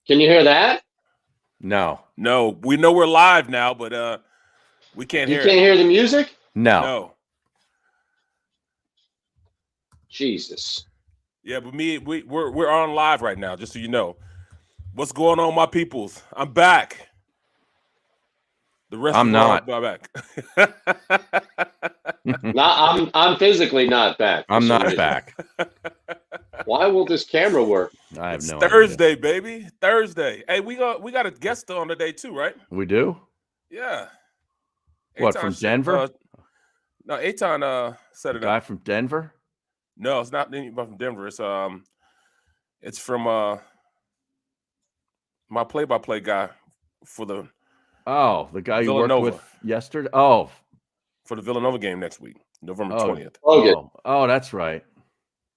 Can you hear that? No. No, we know we're live now, but we can't hear it. You can't hear the music? No. No. Jesus. Yeah, but we're on live right now, just so you know. What's going on, my peoples? I'm back. The rest I'm of not. are back. I'm physically not back. I'm not back. Why won't this camera work? I have no Thursday, idea. baby. Thursday. Hey, we got a guest on today too, right? We do? Yeah. What, Eytan from Denver? No, Eytan set it guy up. from Denver? No, it's not anybody from Denver. It's from my play-by-play guy for the the guy you Villanova. worked with yesterday. Oh, for the Villanova game next week, November 20th. Oh, that's right.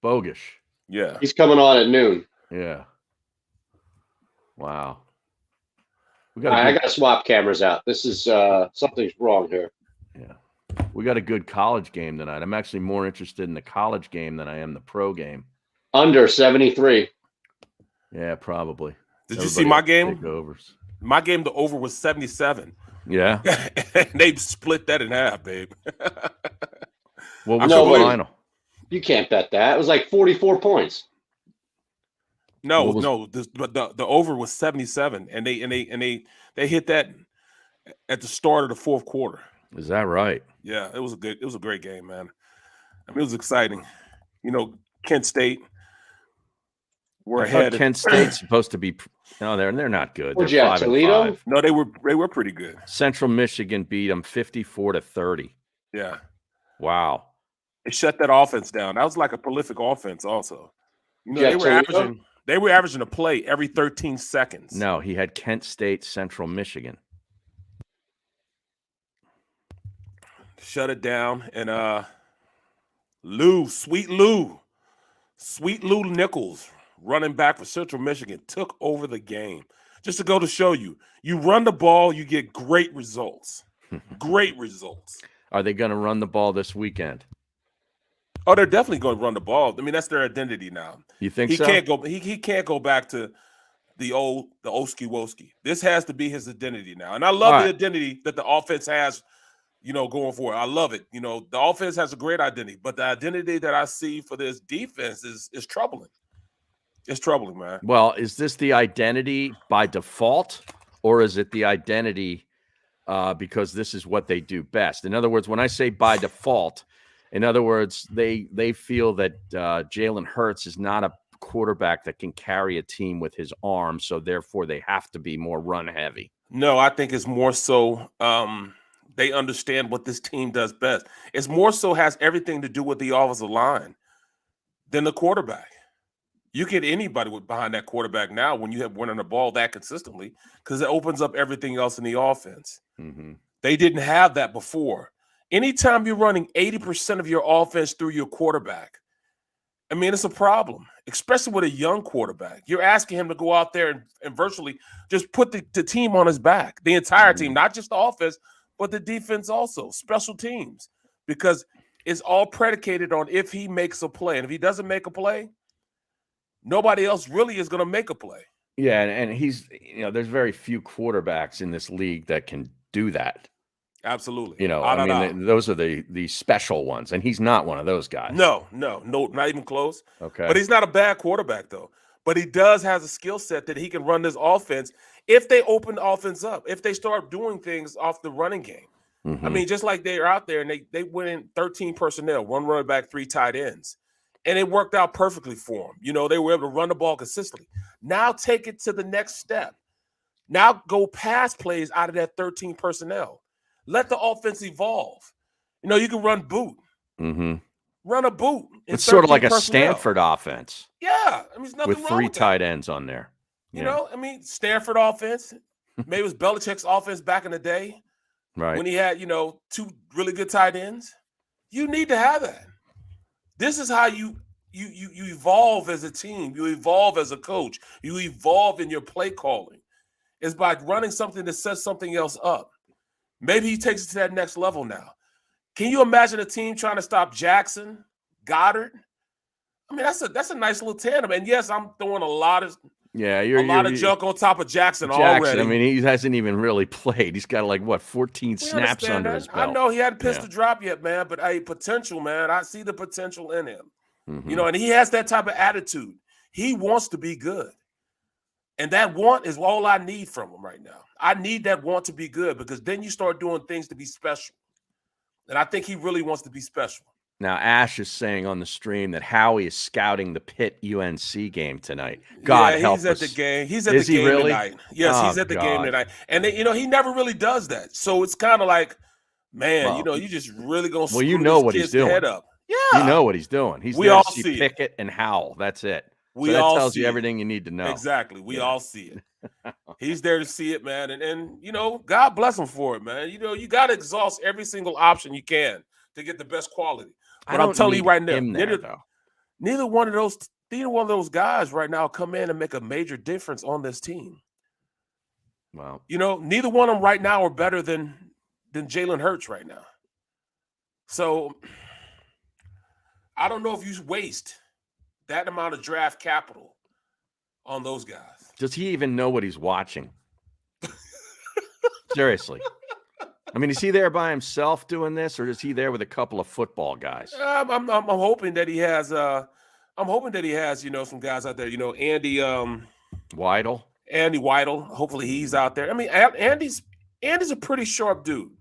Bogish. Yeah. He's coming on at noon. Yeah. Wow. I got to swap cameras out. This is something's wrong here. Yeah. We got a good college game tonight. I'm actually more interested in the college game than I am the pro game. Under 73. Yeah, probably. Did you see my game? Big overs. My game, the over was 77. Yeah. They split that in half, babe. What was the final? You can't bet that. It was like 44 points. No. The over was 77, and they hit that at the start of the fourth quarter. Is that right? Yeah, it was a great game, man. I mean, it was exciting. You know, Kent State. We're ahead. Kent State's supposed to be. No, they're not good. Where'd you at, Toledo? No, they were pretty good. Central Michigan beat them 54-30. Yeah. Wow. They shut that offense down. That was like a prolific offense, also. You know, they were averaging a play every 13 seconds. No, he had Kent State, Central Michigan. Shut it down, and Sweet Lou Nichols, running back for Central Michigan, took over the game. Just to go to show you, you run the ball, you get great results. Great results. Are they going to run the ball this weekend? Oh, they're definitely going to run the ball. I mean, that's their identity now. You think he so? He can't go back to the Oski Woski. This has to be his identity now. And I love the identity that the offense has, you know, going forward. I love it. You know, the offense has a great identity, but the identity that I see for this defense is troubling. It's troubling, man. Well, is this the identity by default, or is it the identity because this is what they do best? In other words, when I say by default, in other words, they feel that Jalen Hurts is not a quarterback that can carry a team with his arm, so therefore they have to be more run heavy. No, I think it's more so they understand what this team does best. It's more so has everything to do with the offensive line than the quarterback. You get anybody behind that quarterback now when you have winning the ball that consistently, because it opens up everything else in the offense. Mm-hmm. They didn't have that before. Anytime you're running 80% of your offense through your quarterback, I mean, it's a problem, especially with a young quarterback. You're asking him to go out there and virtually just put the team on his back, the entire team, not just the offense, but the defense also, special teams, because it's all predicated on if he makes a play. And if he doesn't make a play, nobody else really is going to make a play. Yeah, and he's, you know, there's very few quarterbacks in this league that can do that. Absolutely. You know, I mean, those are the special ones, and he's not one of those guys. No, not even close. Okay. But he's not a bad quarterback, though. But he does have a skill set that he can run this offense if they open the offense up, if they start doing things off the running game. Mm-hmm. I mean, just like they're out there and they went in 13 personnel, 1 running back, 3 tight ends. And it worked out perfectly for them. You know, they were able to run the ball consistently. Now take it to the next step. Now go pass plays out of that 13 personnel. Let the offense evolve. You know, you can run boot. Mm-hmm. Run a boot. It's sort of like a Stanford offense. Yeah. I mean, there's nothing with wrong 3 with tight ends on there. You know, I mean, Stanford offense. Maybe it was Belichick's offense back in the day. Right. When he had, you know, 2 really good tight ends. You need to have that. This is how you evolve as a team. You evolve as a coach. You evolve in your play calling. It's by running something that sets something else up. Maybe he takes it to that next level now. Can you imagine a team trying to stop Jackson, Goddard? I mean, that's a nice little tandem. And yes, I'm throwing a lot of Yeah, a lot of junk on top of Jackson already. I mean, he hasn't even really played. He's got like what 14 snaps under his belt. I know he hadn't pissed a drop yet, man. But potential, man. I see the potential in him. You know, and he has that type of attitude. He wants to be good. And that want is all I need from him right now. I need that want to be good because then you start doing things to be special. And I think he really wants to be special. Now, Ash is saying on the stream that Howie is scouting the Pitt UNC game tonight. God help us. He's at the game. He's at the game tonight. Yes, he's at the game tonight. And, you know, he never really does that. So it's kind of like, man, you know, you just really going to you know what he's doing. Head up. Yeah. You know what he's doing. He's we there all to see see Pickett and Howell. That's it. That tells you everything you need to know. Exactly. We all see it. He's there to see it, man. And you know, God bless him for it, man. You know, you got to exhaust every single option you can to get the best quality. But I'm telling you right now, neither one of those guys right now come in and make a major difference on this team. Well, you know, neither one of them right now are better than Jalen Hurts right now. So I don't know if you waste that amount of draft capital on those guys. Does he even know what he's watching? Seriously. I mean, is he there by himself doing this, or is he there with a couple of football guys? I'm hoping that he has. I'm hoping that he has. You know, some guys out there. You know, Andy Weidel. Andy Weidel. Hopefully, he's out there. I mean, Andy's a pretty sharp dude.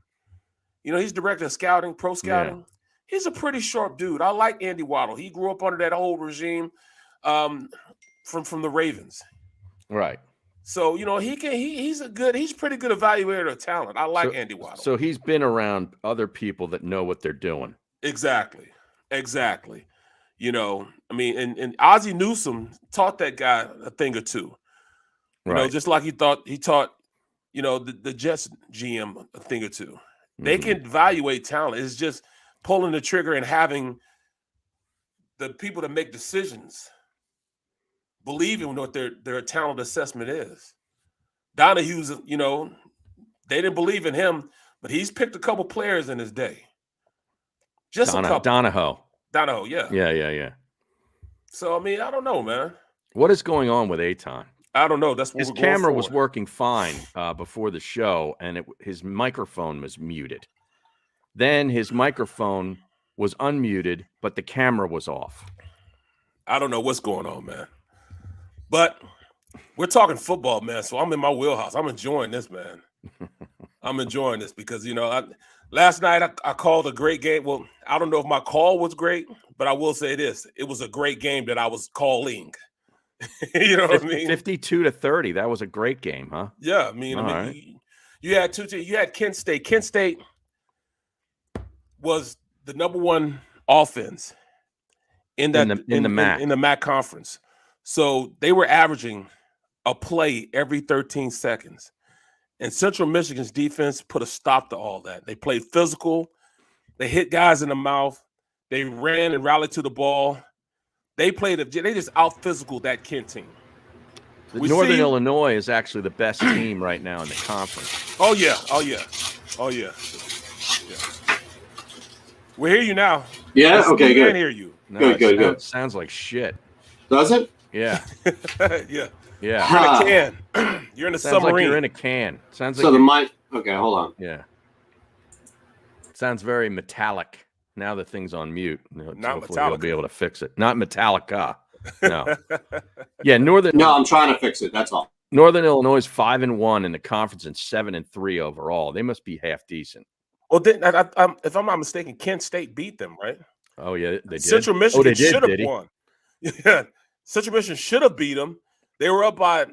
You know, he's director of scouting, pro scouting. Yeah. He's a pretty sharp dude. I like Andy Weidel. He grew up under that whole regime from the Ravens. Right. So, you know, he's a pretty good evaluator of talent. I like Andy Weidel. So he's been around other people that know what they're doing. Exactly. You know, I mean, and Ozzie Newsome taught that guy a thing or two. You know, just like he taught, you know, the Jets GM a thing or two. They can evaluate talent. It's just pulling the trigger and having the people that make decisions believe in what their talent assessment is. Donahue's, you know, they didn't believe in him, but he's picked a couple players in his day. Just a couple. Donahoe, yeah. Yeah. So, I mean, I don't know, man. What is going on with Eytan? I don't know. That's what his camera was working fine before the show, and his microphone was muted. Then his microphone was unmuted, but the camera was off. I don't know what's going on, man. But we're talking football, man, so I'm in my wheelhouse. I'm enjoying this, man. I'm enjoying this because, you know, last night I called a great game. Well, I don't know if my call was great, but I will say this. It was a great game that I was calling. You know what I mean? 52-30. That was a great game, huh? Yeah, I mean, you had you had Kent State. Kent State was the #1 offense in the MAC conference. So they were averaging a play every 13 seconds. And Central Michigan's defense put a stop to all that. They played physical. They hit guys in the mouth. They ran and rallied to the ball. They just out-physical that Kent team. Northern Illinois is actually the best team right now in the conference. Oh, yeah. We hear you now. Yeah? Okay, good. We can hear you. No, good. Sounds like shit. Does it? Yeah. Yeah. Yeah. You're in a can. You're in a Sounds submarine. Like you're in a can. Sounds like so the mic. Okay, hold on. Yeah. Sounds very metallic. Now the thing's on mute. Not hopefully Metallica. We'll be able to fix it. Not Metallica. No. Yeah, Northern. No, I'm trying to fix it. That's all. Northern Illinois is 5-1 in the conference and 7-3 overall. They must be half decent. Well, if I'm not mistaken, Kent State beat them, right? Oh yeah, they did. Central Michigan should have won. Yeah, Central Michigan should have beat them. They were up by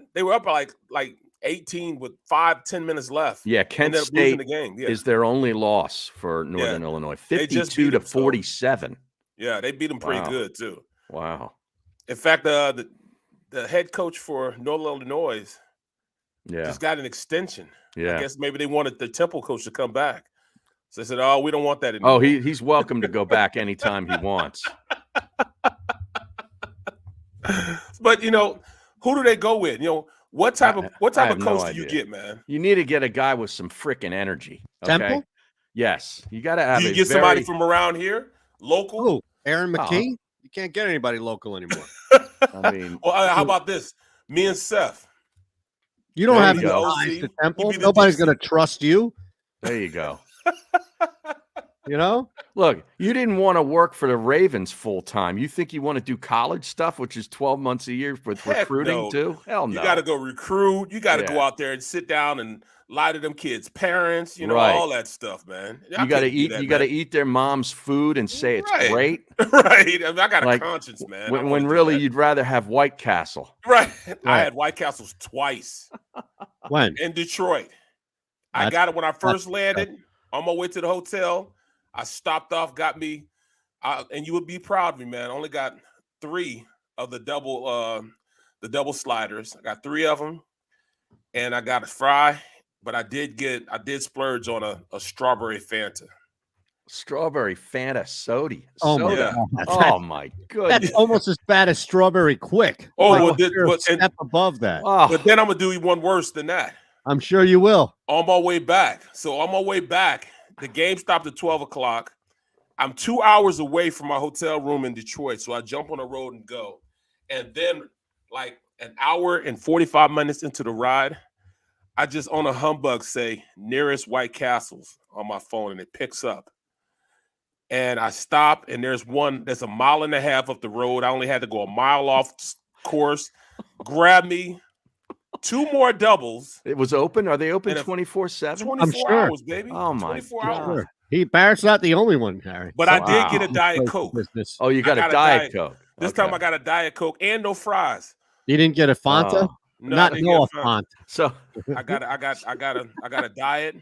like 18 with 5-10 minutes left. Yeah, Kent State the game. is their only loss for Northern Illinois, 52-47. Yeah, they beat them pretty good too. Wow. In fact, the head coach for Northern Illinois just got an extension. Yeah, I guess maybe they wanted the Temple coach to come back. So they said, "Oh, we don't want that anymore." Oh, he's welcome to go back anytime he wants. But you know, who do they go with? You know, what type of coach do you get, man? You need to get a guy with some freaking energy. Okay? Temple? Yes, you got to have. Do you get somebody from around here, local? Oh, Aaron McKee? You can't get anybody local anymore. I mean, well, how about this? Me and Seth. You don't There have you any go. ties to OC. Temple. You be the Nobody's DC. going to trust you. There you go. You know? Look, you didn't want to work for the Ravens full time. You think you want to do college stuff, which is 12 months a year with Heck recruiting no. too? Hell no. You got to go recruit. You got to Yeah. go out there and sit down and lie to them kids' parents. You know, Right. all that stuff, man. I You got to couldn't do eat. that, You got to man. eat their mom's food and say it's Right. great. Right. I mean, I got Like, a conscience, man. I don't When wanna do really that. you'd rather have White Castle. Right. I Right. had White Castles twice When? in Detroit. I That's- got it when I first landed on my way to the hotel. I stopped off, got me, and you would be proud of me, man. I only got 3 of the double sliders. I got 3 of them, and I got a fry. But I did splurge on a strawberry Fanta. Strawberry Fanta soda. Oh, my Yeah. God. Oh my That's goodness. almost as bad as Strawberry Quick. Oh, Like, well, you're a and step above that. Oh, but then I'm gonna do one worse than that. I'm sure you will. On my way back. So on my way back, the game stopped at 12 o'clock. I'm 2 hours away from my hotel room in Detroit. So I jump on the road and go. And then like an hour and 45 minutes into the ride, I just on a humbug say nearest White Castles on my phone, and it picks up. And I stop, and there's one that's 1.5 miles up the road. I only had to go 1 mile off course. Grab me 2 more doubles. it was open. Are they open And if- 24/7? 24 sure. hours, baby. Oh, my 24 God. hours. Sure. Barrett's not the only one, Harry. But I Wow. did get a Diet Place Coke. business. Oh, you got I a got a Diet Diet- Coke. This Okay. time I got a Diet Coke and no fries. You didn't get a Fanta? Oh. No, I not didn't no get a Fanta. Fanta. So I got a diet,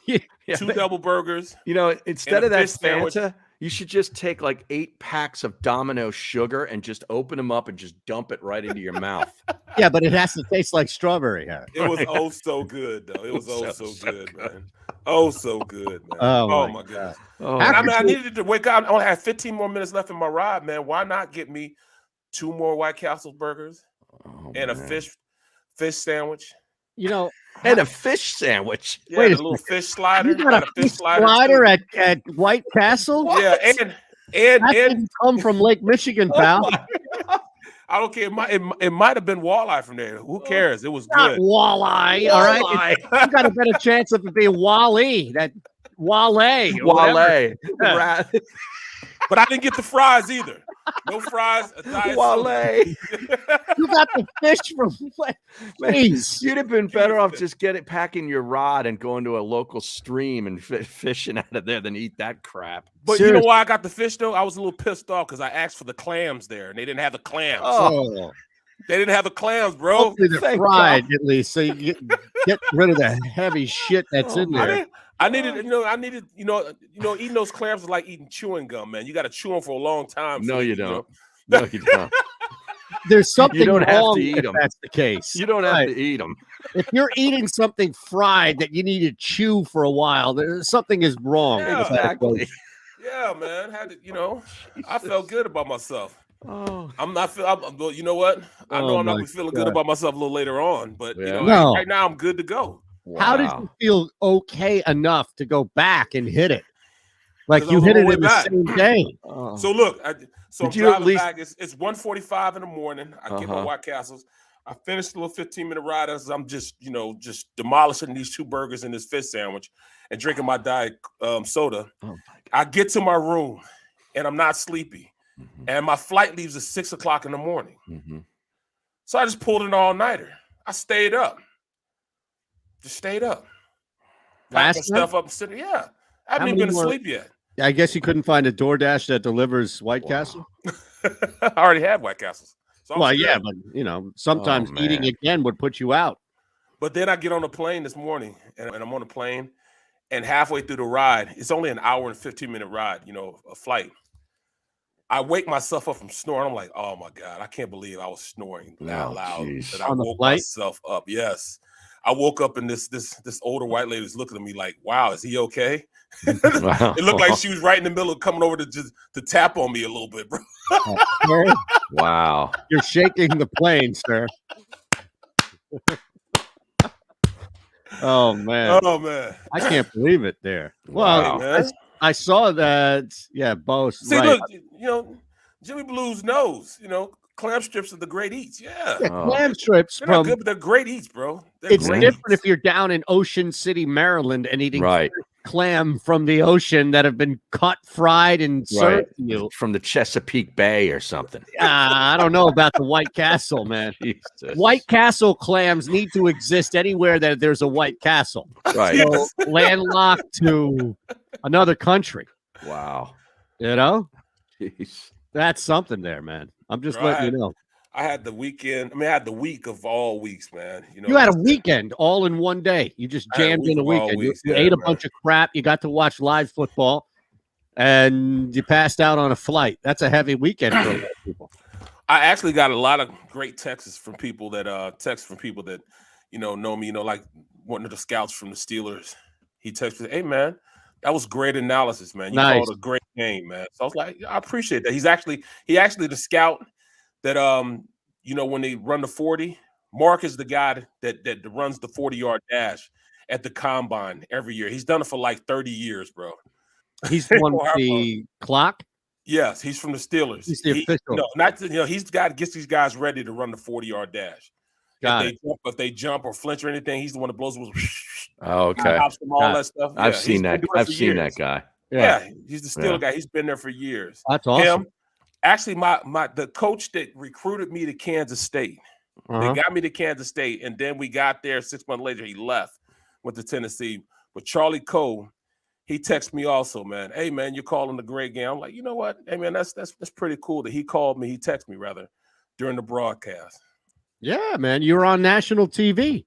yeah, 2 double burgers. you know, instead a of that fish sandwich. Fanta, you should just take like 8 packs of Domino sugar and just open them up and just dump it right into your mouth. Yeah, but it has to taste like strawberry, Harry. It was oh so good though. It was So so good, man. Oh so good, man. Oh, Oh, my my goodness. Oh, And I How mean, I could you- needed to wake up. I only had 15 more minutes left in my ride, man. Why not get me 2 more White Castle burgers oh, and a man. fish sandwich? You know, And a fish sandwich. Yeah, Wait the a little fish slider. you got a fish slider at White Castle? Yeah, That and didn't come from Lake Michigan, pal. I don't care. It might have been walleye from there. Who cares? It was Not good. walleye, all right? You got a better chance of it being Wally, that Wale. or whatever. Wale. But I didn't get the fries either. No fries. A diet soda. Wale. You got the fish from Please. You'd have been better off just packing your rod and going to a local stream and fishing out of there than eat that crap. But you Seriously. know why I got the fish though? I was a little pissed off because I asked for the clams there and they didn't have the clams. Oh, They didn't have the clams, bro. hopefully they're thank fried at least, so you get rid of the heavy shit that's in there. I needed, eating those clams is like eating chewing gum, man. You got to chew them for a long time. No, so you you know. don't. No, you don't. There's something don't have to wrong eat if 'em. that's the case. You don't have Right. to eat them. If you're eating something fried that you need to chew for a while, something is wrong. Yeah. with that Exactly. approach. Yeah, man. I felt good about myself. Oh, Well, you know what? I know Oh I'm not my gonna be feeling good God. about myself a little later on, but Yeah. No. right now I'm good to go. How did wow. you feel okay enough to go back and hit it? Like 'Cause I you was hit on it my in way the back. same day. Oh. So look, I'm Did you at driving least- back. It's 1:45 in the morning. I get my Uh-huh. White Castles. I finished a little 15-minute ride as I'm just demolishing these 2 burgers and this fish sandwich and drinking my diet soda. Oh, my I get to my room and I'm not sleepy. Mhm. And my flight leaves at 6 o'clock in the morning. Mhm. So I just pulled an all-nighter. I stayed up. Just stayed up. Packed my Last night? stuff up and sitting. Yeah. I haven't How even many been more- asleep yet. I guess you couldn't find a DoorDash that delivers White Wow. Castle. I already had White Castles. So I Well, was yeah, good. but sometimes eating man. again would put you out. But then I get on the plane this morning and I'm on the plane and halfway through the ride, it's only an hour and 15-minute ride, a flight. I wake myself up from snoring. I'm like, oh my God, I can't believe I was snoring that Oh, loud geez. that I On the woke flight? myself up. Yes. I woke up and this older white lady was looking at me like, wow, is he okay? Wow. It looked like she was right in the middle of coming over to tap on me a little bit, bro. Sir, Wow. you're shaking the plane, sir. Oh man, Oh man. I can't believe it. There. Well, Wow. Man. I saw that. Yeah, both. See, right. look, Jimmy Blues knows, clam strips are the great eats. Yeah. Yeah, clam strips They're not from good, but they're great eats, bro. They're it's great different eats. if you're down in Ocean City, Maryland, and eating Right. clam from the ocean that have been cut, fried, and served to you. From the Chesapeake Bay or something. I don't know about the White Castle, man. Jesus. White Castle clams need to exist anywhere that there's a White Castle. Right. Yes. So, landlocked to another country. Wow. You know? Jeez. That's something there, man. I'm just Bro, letting you know. I had the weekend. I mean, I had the week of all weeks, man. You know, You had a weekend all in one day. You just I had a jammed week in a of all weekend. You weeks, yeah, ate a man. bunch of crap. You got to watch live football, and you passed out on a flight. That's a heavy weekend for a lot of people. I actually got a lot of great texts from people that know me. You know, like one of the scouts from the Steelers. He texted me, "Hey, man, that was great analysis, man. You Nice. called a great game, man." So I was like, I appreciate that. He actually the scout that when they run the 40, Mark is the guy that runs the 40-yard dash at the combine every year. He's done it for like 30 years, bro. He's the one with the clock. Yes, he's from the Steelers. He's the official. He's the guy that gets these guys ready to run the 40-yard dash. If they jump or flinch or anything, he's the one that blows the whistle. Oh, okay. All that stuff. I've seen that. I've seen that guy. Yeah, he's the Steeler guy. He's been there for years. That's awesome. Actually, the coach that recruited me to Kansas State, they got me to Kansas State, and then we got there 6 months later. He left, went to Tennessee. But Charlie Cole, he texted me also, man. Hey, man, you're calling a great game. I'm like, you know what? Hey, man, that's pretty cool that he called me. He texted me rather during the broadcast. Yeah, man, you were on national TV.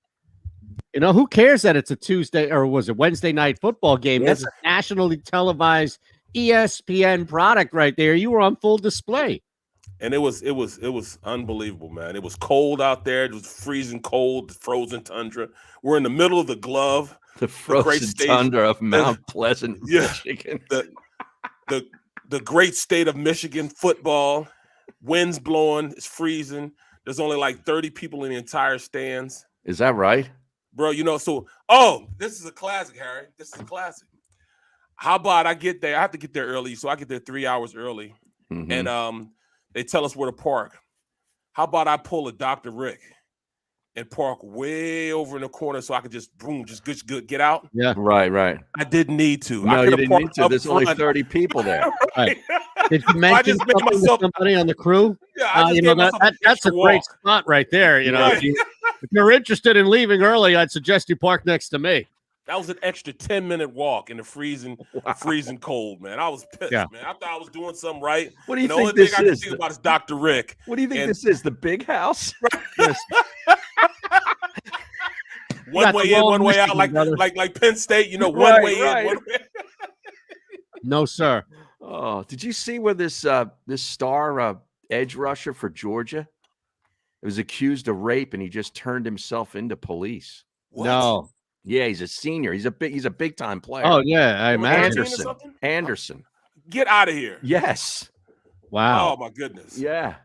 You know, who cares that it's a Tuesday or was it Wednesday night football game? Yes. That's a nationally televised ESPN product right there. You were on full display. And it was unbelievable, man. It was cold out there. It was freezing cold, frozen tundra. We're in the middle of the glove. The frozen tundra of Mount Pleasant, Michigan. The great state of Michigan football. Winds blowing. It's freezing. There's only like 30 people in the entire stands. Is that right? Bro, this is a classic, Harry. This is a classic. How about I get there? I have to get there early, so I get there 3 hours early. Mm-hmm. And they tell us where to park. How about I pull a Dr. Rick and park way over in the corner so I could just get out? Yeah. Right. I didn't need to. No, you didn't need to. There's only 30 people there. Right. Did you mention something to somebody on the crew? Yeah, that's a great spot right there. You know, Right. if you're interested in leaving early, I'd suggest you park next to me. That was an extra 10-minute walk in the freezing cold, man. I was pissed, man. I thought I was doing something right. What do you the think only this thing I is? can think about is Dr. Rick. What do you think this is? The big house? Yes. One way in, one way out, like Penn State. One way in, one way. No, sir. Oh, did you see where this star edge rusher for Georgia was accused of rape and he just turned himself into police? What? No. Yeah, he's a senior. He's a big time player. Oh yeah, I imagine. Anderson. Get out of here. Yes. Wow. Oh my goodness. Yeah.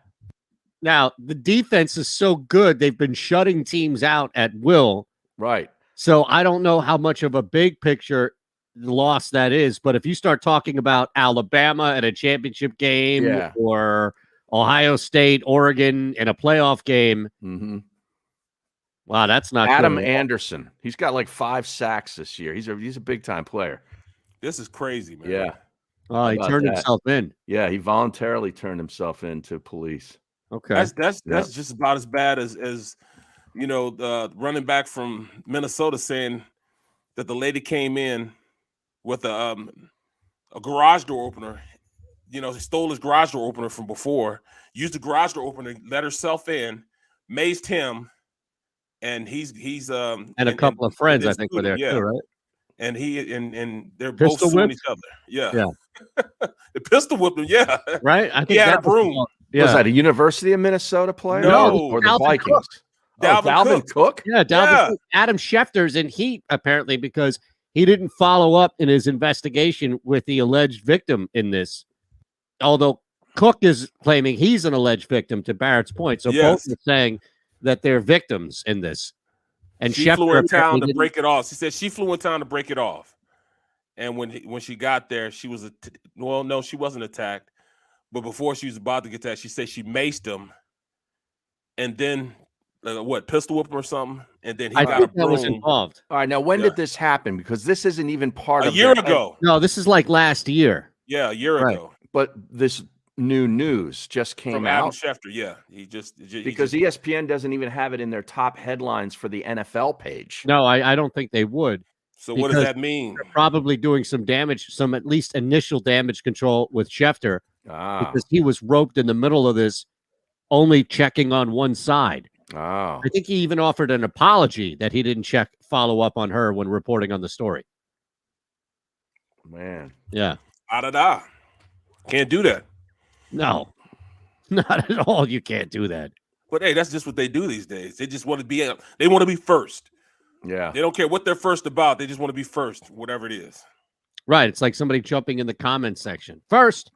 Now the defense is so good; they've been shutting teams out at will. Right. So I don't know how much of a big picture loss that is, but if you start talking about Alabama at a championship game or Ohio State, Oregon in a playoff game, wow, that's not Adam good. Anderson. He's got like 5 sacks this year. He's a big time player. This is crazy, man. Yeah. Oh, he turned himself in. Yeah, he voluntarily turned himself into police. Okay, that's just about as bad as the running back from Minnesota saying that the lady came in with a garage door opener. He stole his garage door opener from before, used the garage door opener, let herself in, mazed him, and he's and a couple of friends I think were there too, right? And and they're Pistol both suing whipped? each other. Yeah. The pistol whipped him. Yeah. Right. I think he had that a broom. Was that a University of Minnesota player? No, or the Dalvin Vikings? Cook. Dalvin Cook? Yeah, Cook. Adam Schefter's in heat apparently because he didn't follow up in his investigation with the alleged victim in this. Although Cook is claiming he's an alleged victim, to Barrett's point. So both are saying that they're victims in this. And she flew in town to break it off. She said she flew in town to break it off. And when she got there, she was no, she wasn't attacked. But before she was about to get attacked, she said she maced him and then pistol whip him or something, and then he I got a think that was broom. involved. All right, now when Yeah. did this happen? Because this isn't even part A of year their- ago. No, this is like last year. Yeah, a year Right. ago. But this new news just came From Adam out Schefter. Yeah, because ESPN doesn't even have it in their top headlines for the NFL page. No, I don't think they would. So what does that mean? They're probably doing some damage, some at least initial damage control with Schefter because he was roped in the middle of this, only checking on one side. Oh, I think he even offered an apology that he didn't follow up on her when reporting on the story. man. Yeah. Can't do that. No, not at all. You can't do that. But hey, that's just what they do these days. They just want to be. They want to be first. Yeah. They don't care what they're first about. They just want to be first, whatever it is. Right. It's like somebody jumping in the comments section first.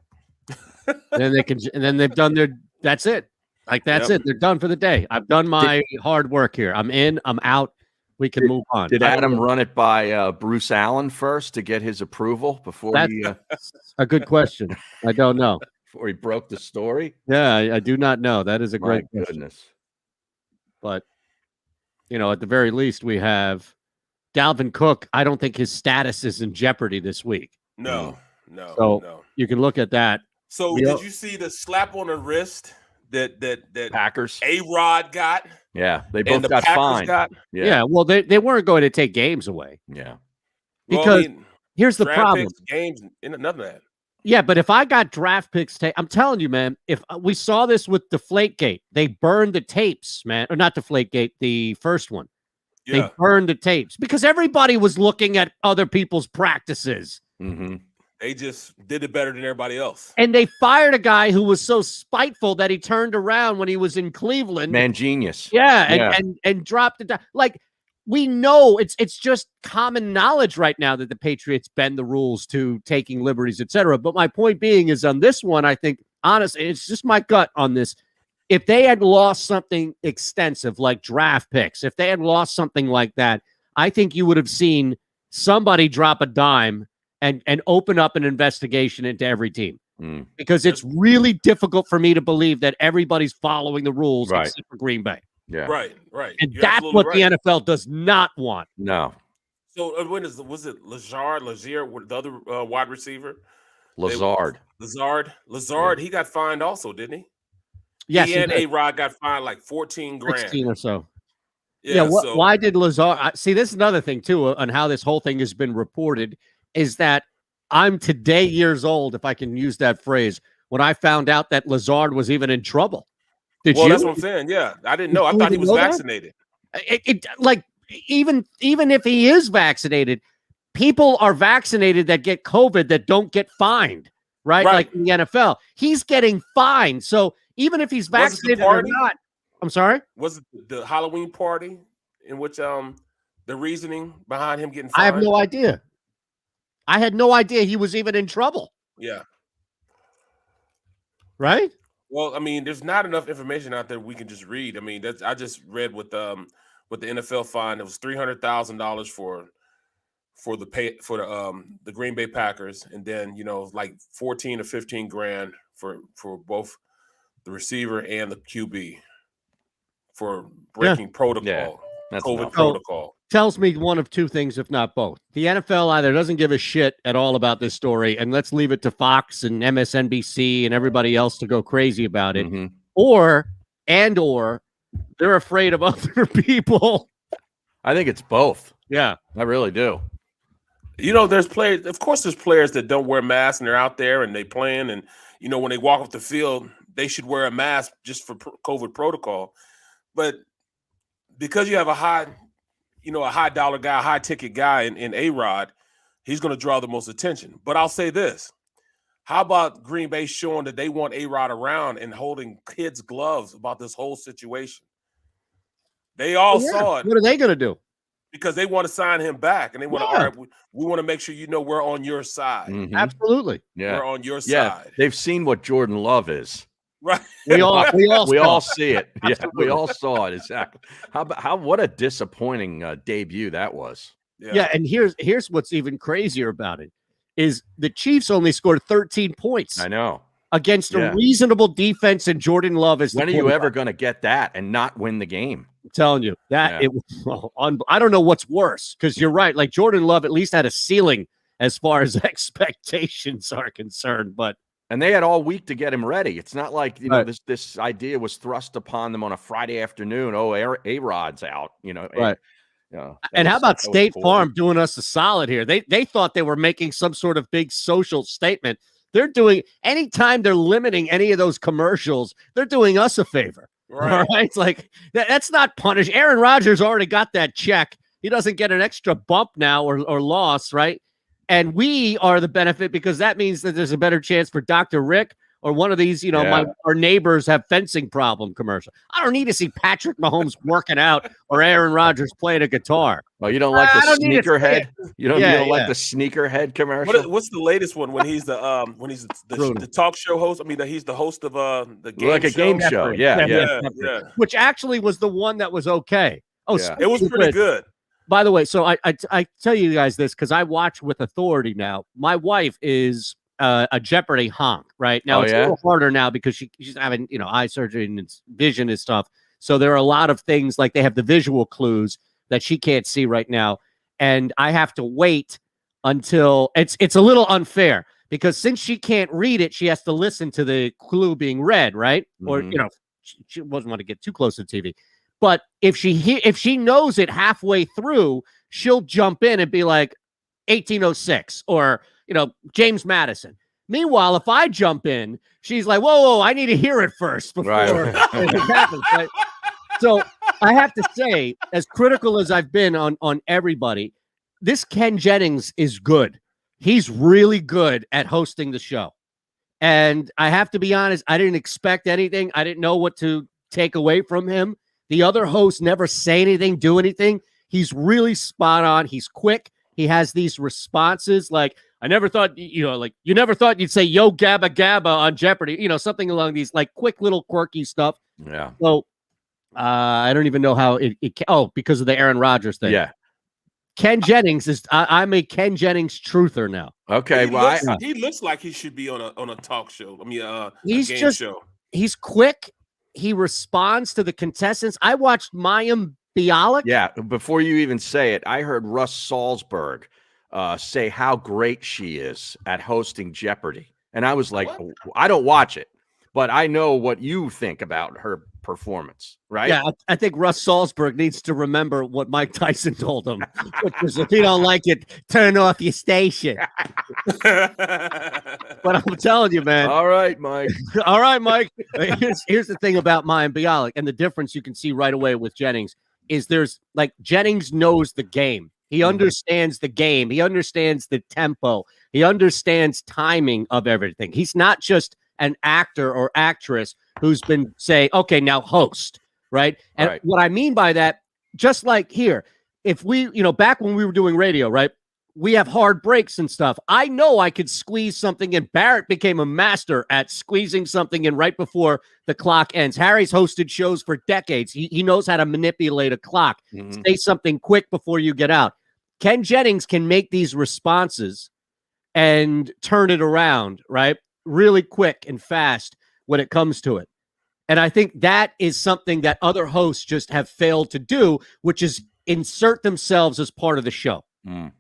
And then they've done their. That's it. Like that's it. They're done for the day. I've done my hard work here. I'm in. I'm out. We can move on. Did Adam run it by Bruce Allen first to get his approval before he? That's a good question. I don't know. Before he broke the story? Yeah, I do not know. That is a great My question. goodness. But at the very least, we have Dalvin Cook. I don't think his status is in jeopardy this week. No. So you can look at that. So did you see the slap on the wrist that Packers A-Rod got? Yeah, they And both the got Packers fined. got? Yeah, well, they weren't going to take games away. Yeah. Because here's the draft problem. picks, games, and none of that. Yeah, but if I got draft picks, I'm telling you, man, if we saw this with Deflategate, they burned the tapes, man. Or not Deflategate, the first one. Yeah. They burned the tapes because everybody was looking at other people's practices. Mm-hmm. They just did it better than everybody else. And they fired a guy who was so spiteful that he turned around when he was in Cleveland. Man, genius. Yeah, and dropped it down. Like, we know it's just common knowledge right now that the Patriots bend the rules to taking liberties, etc. But my point being is on this one, I think, honestly, it's just my gut on this. If they had lost something extensive like draft picks, if they had lost something like that, I think you would have seen somebody drop a dime and open up an investigation into every team. Because it's really difficult for me to believe that everybody's following the rules except for Green Bay. Yeah. Right. And that's what the NFL does not want. No. So was it Lazier, the other wide receiver? Lazard. Lazard, he got fined also, didn't he? Yes, he and A-Rod got fined like 14 grand. 16 or so. Yeah, why did Lazard? See, this is another thing, too, on how this whole thing has been reported, is that I'm today years old, if I can use that phrase, when I found out that Lazard was even in trouble. Did you? That's what I'm saying. Yeah, I didn't know. I thought he was vaccinated. Like, even if he is vaccinated, people are vaccinated that get COVID that don't get fined, right? Like in the NFL. He's getting fined. So even if he's vaccinated or not, I'm sorry? Was it the Halloween party in which the reasoning behind him getting fined? I have no idea. I had no idea he was even in trouble. Yeah. Right? Well, I mean, there's not enough information out there we can just read. I mean, I just read with the NFL fine. It was $300,000 for the Green Bay Packers, and then like 14 or 15 grand for both the receiver and the QB for breaking protocol. Yeah, that's COVID protocol. Tells me one of two things, if not both. The NFL either doesn't give a shit at all about this story, and let's leave it to Fox and MSNBC and everybody else to go crazy about it, or they're afraid of other people. I think it's both. Yeah, I really do. There's players. Of course, there's players that don't wear masks and they're out there and they playing, and when they walk off the field, they should wear a mask just for COVID protocol. But because you have a high dollar guy, a high ticket guy in A-Rod, he's going to draw the most attention. But I'll say this. How about Green Bay showing that they want A-Rod around and holding kids' gloves about this whole situation? They all saw it. What are they going to do? Because they want to sign him back, and they want to, all right, we want to make sure we're on your side. Absolutely. Yeah. We're on your Yeah. side. They've seen what Jordan Love is. Right. We all see it. Yeah, we all saw it. Exactly. What a disappointing debut that was. Yeah, and here's what's even crazier about it is the Chiefs only scored 13 points. I know. against Yeah. a reasonable defense, and Jordan Love is. When are you ever going to get that and not win the game? I'm telling you that it was. I don't know what's worse, because you're right. Like, Jordan Love at least had a ceiling as far as expectations are concerned, and they had all week to get him ready. It's not like, you know, this idea was thrust upon them on a Friday afternoon. Oh, A-Rod's out, you know. Right. And how about State Farm doing us a solid here? They thought they were making some sort of big social statement. They're doing, anytime they're limiting any of those commercials, they're doing us a favor. Right. All right. It's like, that's not punish. Aaron Rodgers already got that check. He doesn't get an extra bump now or loss, right? And we are the benefit, because that means that there's a better chance for Dr. Rick or one of these, you know, our neighbors have fencing problem commercial. I don't need to see Patrick Mahomes working out or Aaron Rodgers playing a guitar. Oh, you don't like the sneakerhead? You don't like the sneakerhead commercial? What's the latest one when he's the talk show host? I mean, he's the host of the game like a game show. Yeah. Which actually was the one that was okay. Oh, it was pretty good. By the way, so I tell you guys this because I watch with authority now. My wife is a Jeopardy honk right now. It's a little harder now because she's having, you know, eye surgery and it's vision and stuff. So there are a lot of things, like they have the visual clues that she can't see right now, and I have to wait until it's a little unfair because since she can't read it, she has to listen to the clue being read, right? Or you know, she doesn't want to get too close to the TV. But if she knows it halfway through, she'll jump in and be like 1806 or, you know, James Madison. Meanwhile, if I jump in, she's like, whoa, I need to hear it first before it happens. Right? So I have to say, as critical as I've been on everybody, this Ken Jennings is good. He's really good at hosting the show. And I have to be honest, I didn't expect anything. I didn't know what to take away from him. The other hosts never say anything, do anything. He's really spot on. He's quick. He has these responses like, I never thought, you know, like you never thought you'd say, yo, gabba, gabba on Jeopardy, you know, something along these like quick little quirky stuff. Yeah. So I don't even know how because of the Aaron Rodgers thing. Yeah. Ken Jennings is, I'm a Ken Jennings truther now. Okay. He looks like he should be on a talk show. I mean, he's a game show. He's quick. He responds to the contestants. I watched Mayim Bialik. Yeah, before you even say it, I heard Russ Salzberg say how great she is at hosting Jeopardy. And I was like, I don't watch it, but I know what you think about her performance, right? Yeah, I think Russ Salzberg needs to remember what Mike Tyson told him, which is if you don't like it, turn off your station. But I'm telling you, man. All right, Mike. All right, Mike. Here's the thing about Mayim Bialik, and the difference you can see right away with Jennings is there's like Jennings knows the game. He understands the game. He understands the tempo. He understands timing of everything. He's not just an actor or actress who's been saying, okay, now host, right? And what I mean by that, just like here, if we, you know, back when we were doing radio, right? We have hard breaks and stuff. I know I could squeeze something in. Barrett became a master at squeezing something in right before the clock ends. Harry's hosted shows for decades. He knows how to manipulate a clock. Say something quick before you get out. Ken Jennings can make these responses and turn it around, right? Really quick and fast when it comes to it. And I think that is something that other hosts just have failed to do, which is insert themselves as part of the show.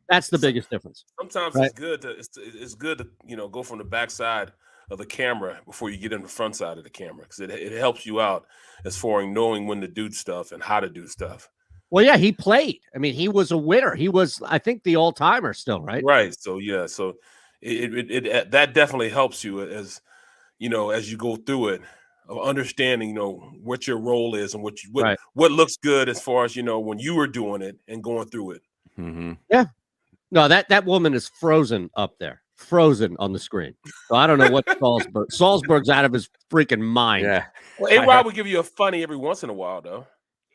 That's the biggest difference. Sometimes it's good to you know, go from the backside of the camera before you get in the front side of the camera, because it helps you out as far as knowing when to do stuff and how to do stuff. Well, yeah, he played. I mean, he was a winner. He was, I think, the all-timer still, right? Right. So yeah, so it that definitely helps you as you know, as you go through it, of understanding, you know, what your role is and what looks good as far as, you know, when you were doing it and going through it. Yeah. No, that woman is frozen up there, frozen on the screen. So I don't know what Salzberg's out of his freaking mind. Yeah. Well, A-Rod would give you a funny every once in a while, though.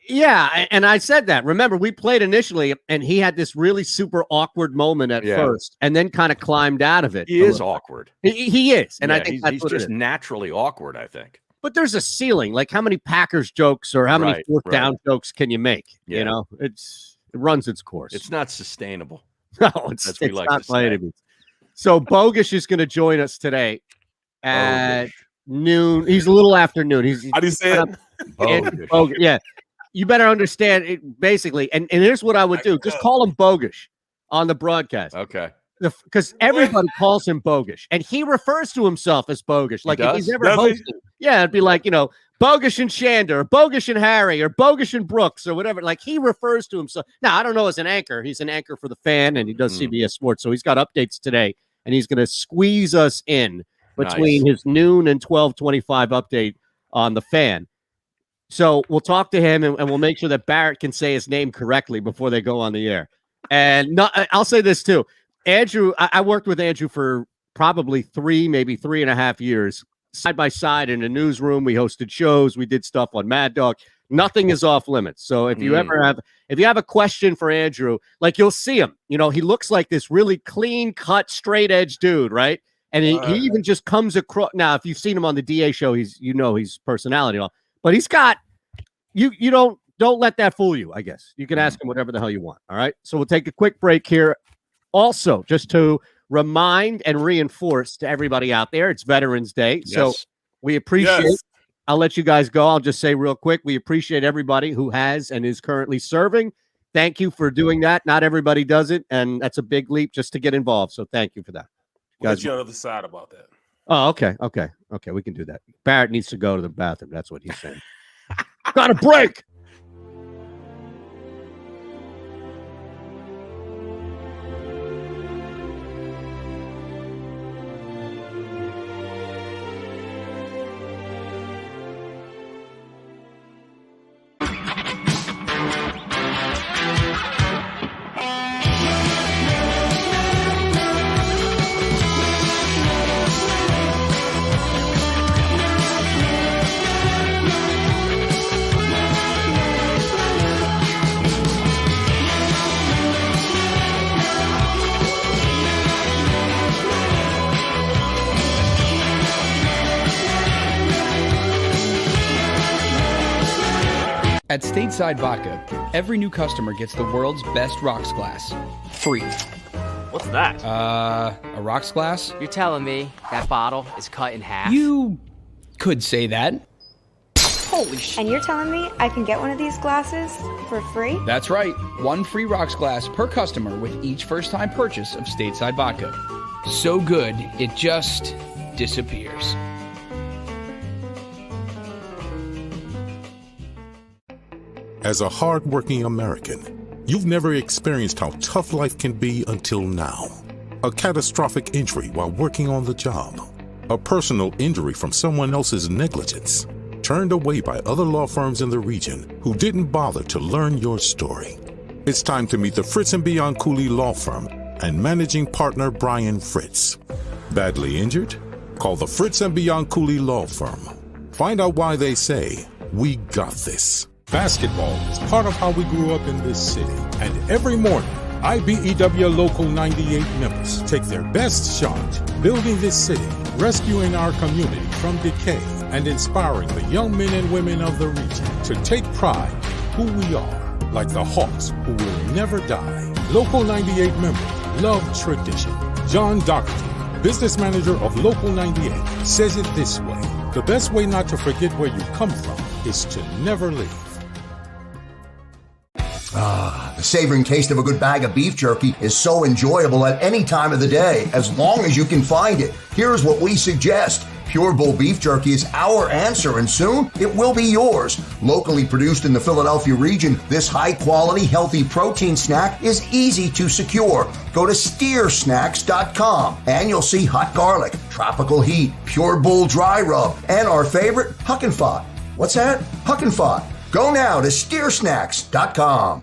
Yeah, and I said that. Remember, we played initially, and he had this really super awkward moment at first, and then kind of climbed out of it. He is awkward. He is, and I think he's just naturally awkward, I think. But there's a ceiling. Like, how many Packers jokes or how many fourth down jokes can you make? You know, it runs its course. It's not sustainable. No, it's not by any means. So Bogusch is going to join us today. at noon. He's a little after noon. How do you say it? Bogus. Yeah. You better understand it basically. And here's what I would do. Just call him Bogus on the broadcast. Okay. Because everybody calls him Bogus. And he refers to himself as Bogus. Like if he's ever hosting. Yeah, it'd be like, Bogus and Shander, or Bogus and Harry, or Bogus and Brooks, or whatever. Like he refers to himself. Now, I don't know as an anchor. He's an anchor for the Fan, and he does CBS Sports. So he's got updates today, and he's going to squeeze us in between his noon and 12:25 update on the Fan. So we'll talk to him, and we'll make sure that Barrett can say his name correctly before they go on the air. And I'll say this too. Andrew, I worked with Andrew for probably 3, maybe 3.5 years, side by side in a newsroom. We hosted shows. We did stuff on Mad Dog. Nothing is off limits. So if you have a question for Andrew, like you'll see him, he looks like this really clean cut, straight edge dude, right? And he even just comes across. Now, if you've seen him on the DA show, he's personality and all, but he's got you don't let that fool you. I guess you can ask him whatever the hell you want. All right. So we'll take a quick break here. Also, just to remind and reinforce to everybody out there, it's Veterans Day. Yes. So we appreciate, I'll let you guys go. I'll just say real quick, we appreciate everybody who has and is currently serving. Thank you for doing that. Not everybody does it, and that's a big leap just to get involved. So thank you for that. We'll get you on the other side about that. Oh, okay. We can do that. Barrett needs to go to the bathroom. That's what he's saying. Got a break. At Stateside Vodka, every new customer gets the world's best rocks glass, free. What's that? A rocks glass? You're telling me that bottle is cut in half? You could say that. Holy shit. And you're telling me I can get one of these glasses for free? That's right. 1 free rocks glass per customer with each first-time purchase of Stateside Vodka. So good, it just disappears. As a hard-working American, you've never experienced how tough life can be until now. A catastrophic injury while working on the job. A personal injury from someone else's negligence. Turned away by other law firms in the region who didn't bother to learn your story. It's time to meet the Fritz & Bianculli Law Firm and managing partner Brian Fritz. Badly injured? Call the Fritz & Bianculli Law Firm. Find out why they say, "We got this." Basketball is part of how we grew up in this city. And every morning, IBEW Local 98 members take their best shot, building this city, rescuing our community from decay, and inspiring the young men and women of the region to take pride in who we are, like the Hawks who will never die. Local 98 members love tradition. John Doherty, business manager of Local 98, says it this way: the best way not to forget where you come from is to never leave. The savoring taste of a good bag of beef jerky is so enjoyable at any time of the day, as long as you can find it. Here's what we suggest. Pure Bull Beef Jerky is our answer, and soon it will be yours. Locally produced in the Philadelphia region, this high-quality, healthy protein snack is easy to secure. Go to steersnacks.com, and you'll see hot garlic, tropical heat, Pure Bull dry rub, and our favorite, Huck and Fod. What's that? Huck and Fod. Go now to steersnacks.com.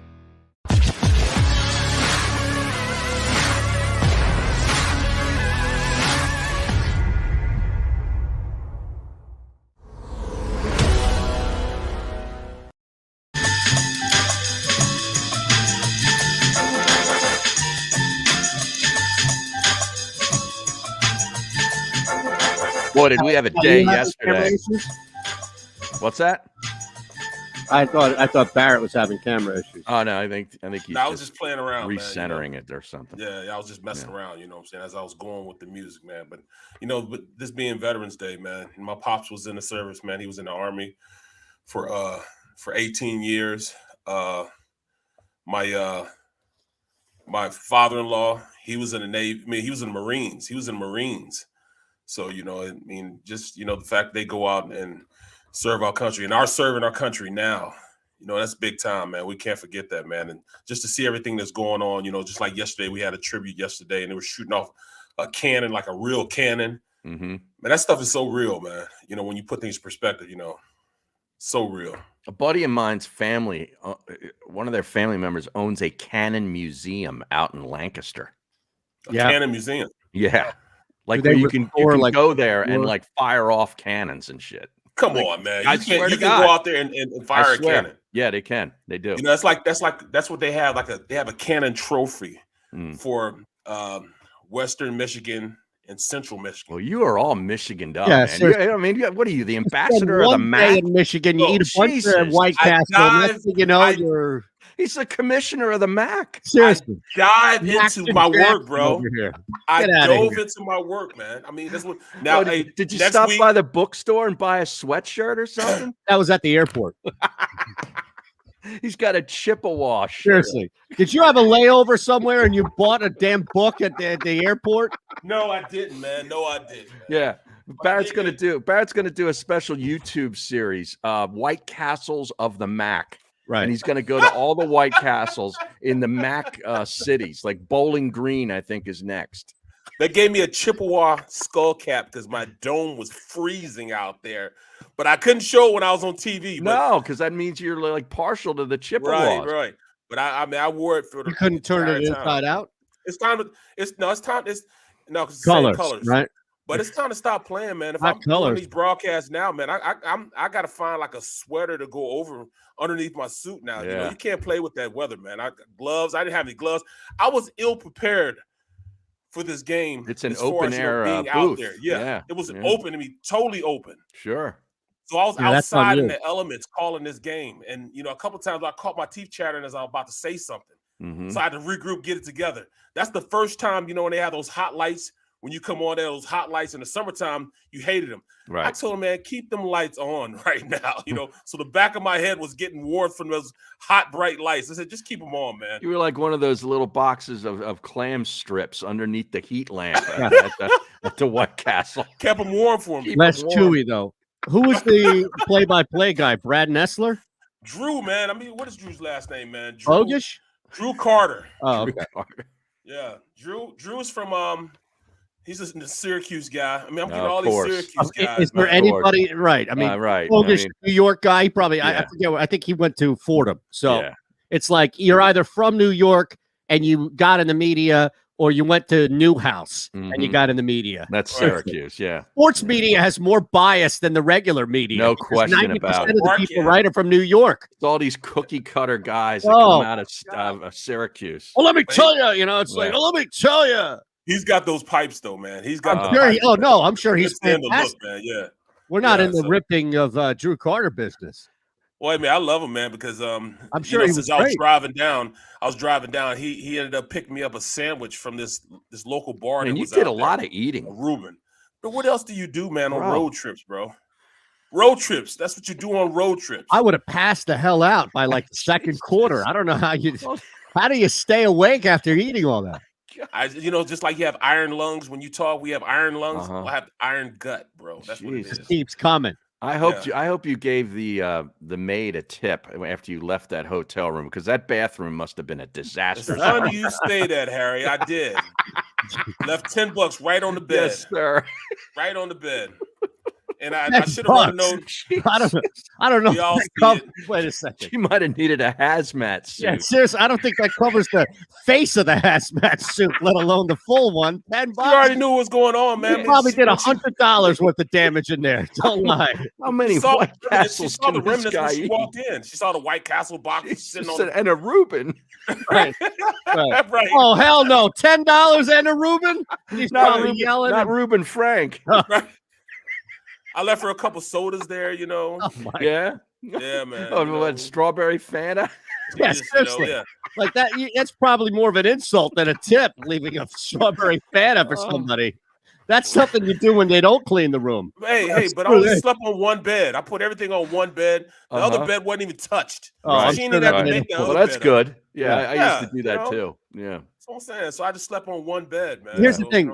Boy, did we have a day yesterday. What's that? I thought Barrett was having camera issues. Oh no, I think he's I was just playing around, recentering man, it or something. Yeah, I was just messing around, you know what I'm saying, as I was going with the music, man. But but this being Veterans Day, man, my pops was in the service, man. He was in the Army for 18 years. My father-in-law, he was in the Navy. I mean, he was in the Marines. So, just, the fact they go out and serve our country and are serving our country now, that's big time, man. We can't forget that, man. And just to see everything that's going on, just like yesterday, we had a tribute yesterday and they were shooting off a cannon, like a real cannon. Mm-hmm. Man, that stuff is so real, man. When you put things in perspective, so real. A buddy of mine's family, one of their family members owns a cannon museum out in Lancaster. A cannon museum? Yeah. Like where you can go there and like fire off cannons and shit. Come on, man. You can go out there and fire a cannon. Yeah, they can. They do. That's what they have. They have a cannon trophy for Western Michigan and Central Michigan. Well, you are all Michiganed up, yeah, man. I mean, what are you, the ambassador of the MAC in Michigan? You eat a bunch of White Castle. He's the commissioner of the MAC. Seriously, I dive into my work, bro. I dove into my work, man. I mean, that's what. Now, did you stop by the bookstore and buy a sweatshirt or something? That was at the airport. He's got a Chippewa shirt. Seriously, did you have a layover somewhere and you bought a damn book at the airport? No, I didn't, man. No, I didn't. Man. Yeah. Barrett's gonna do a special YouTube series, White Castles of the MAC. Right. And he's going to go to all the White Castles in the MAC cities, like Bowling Green, I think, is next. They gave me a Chippewa skull cap because my dome was freezing out there, but I couldn't show it when I was on TV. No, because that means you're like partial to the Chippewas. Right. But I wore it for the. You couldn't turn it inside out. It's time to. It's colors, colors, right? But it's time to stop playing, man. If Not I'm colors. doing these broadcasts now, man, I got to find like a sweater to go over underneath my suit now. Yeah. You can't play with that weather, man. Gloves. I didn't have any gloves. I was ill prepared for this game. It's an open air being booth. out there. Yeah. It was open to me, totally open. Sure. So I was outside in the elements calling this game, and a couple times I caught my teeth chattering as I was about to say something. Mm-hmm. So I had to regroup, get it together. That's the first time, when they have those hot lights. When you come on there, those hot lights in the summertime, you hated them. Right. I told him, man, keep them lights on right now. So the back of my head was getting warm from those hot, bright lights. I said, just keep them on, man. You were like one of those little boxes of clam strips underneath the heat lamp at the White Castle. Kept them warm for me. Less chewy, though. Who was the play-by-play guy? Brad Nessler? Drew, man. I mean, what is Drew's last name, man? Bogish? Drew Carter. Oh, okay. Yeah. Drew is from he's a Syracuse guy. I mean, I'm getting all course. these Syracuse guys. Is there anybody right? I mean, right. Bogish, New York guy. Probably. Yeah. I forget. I think he went to Fordham. So it's like you're either from New York and you got in the media, or you went to Newhouse and you got in the media. That's Syracuse. Yeah. Sports media has more bias than the regular media. No question about it. 90% of the people right are from New York. It's all these cookie cutter guys that come out of Syracuse. Well, let me tell you. It's like, let me tell you. He's got those pipes, though, man. He's got. I'm sure he's fantastic. Look, man. Yeah. We're not in the ripping of Drew Carter business. Well, I mean, I love him, man, because I'm sure since I was driving down, he ended up picking me up a sandwich from this local bar. And you did a lot of eating, Reuben. But what else do you do, man, on road trips, bro? Road trips. That's what you do on road trips. I would have passed the hell out by like the second quarter. I don't know how do you stay awake after eating all that? Just like you have iron lungs when you talk, we have iron lungs. I have iron gut, bro. That's what it is. It keeps coming. I hope you gave the maid a tip after you left that hotel room, because that bathroom must have been a disaster. None of you say that, Harry. I did. Left $10 right on the bed. Yes, sir. Right on the bed. And I should have already known. I don't know. Wait a second. She might have needed a hazmat suit. Yeah, seriously, I don't think that covers the face of the hazmat suit, let alone the full one. $10. You already knew what was going on, man. You probably did $100 worth of damage in there. Don't lie. How many White Castles she saw the can this remnants guy when she eat? walked in. She saw the White Castle box sitting on and a Reuben. Right. Right. Oh, hell no. $10 and a Reuben? He's probably yelling. Not Reuben Frank. Right. I left her a couple sodas there, Oh yeah. Yeah, man. Oh, what, strawberry Fanta? Yes, Just, seriously. yeah. Like that. That's probably more of an insult than a tip. Leaving a strawberry Fanta for somebody. That's something you do when they don't clean the room. Hey, but I only slept on one bed. I put everything on one bed. The other bed wasn't even touched. Oh, She I'm didn't sure have to that make the Well, other that's bed good. up. Yeah, I used to do you that know? too. Yeah. That's what I'm saying. So I just slept on one bed, man. Here's So, the thing.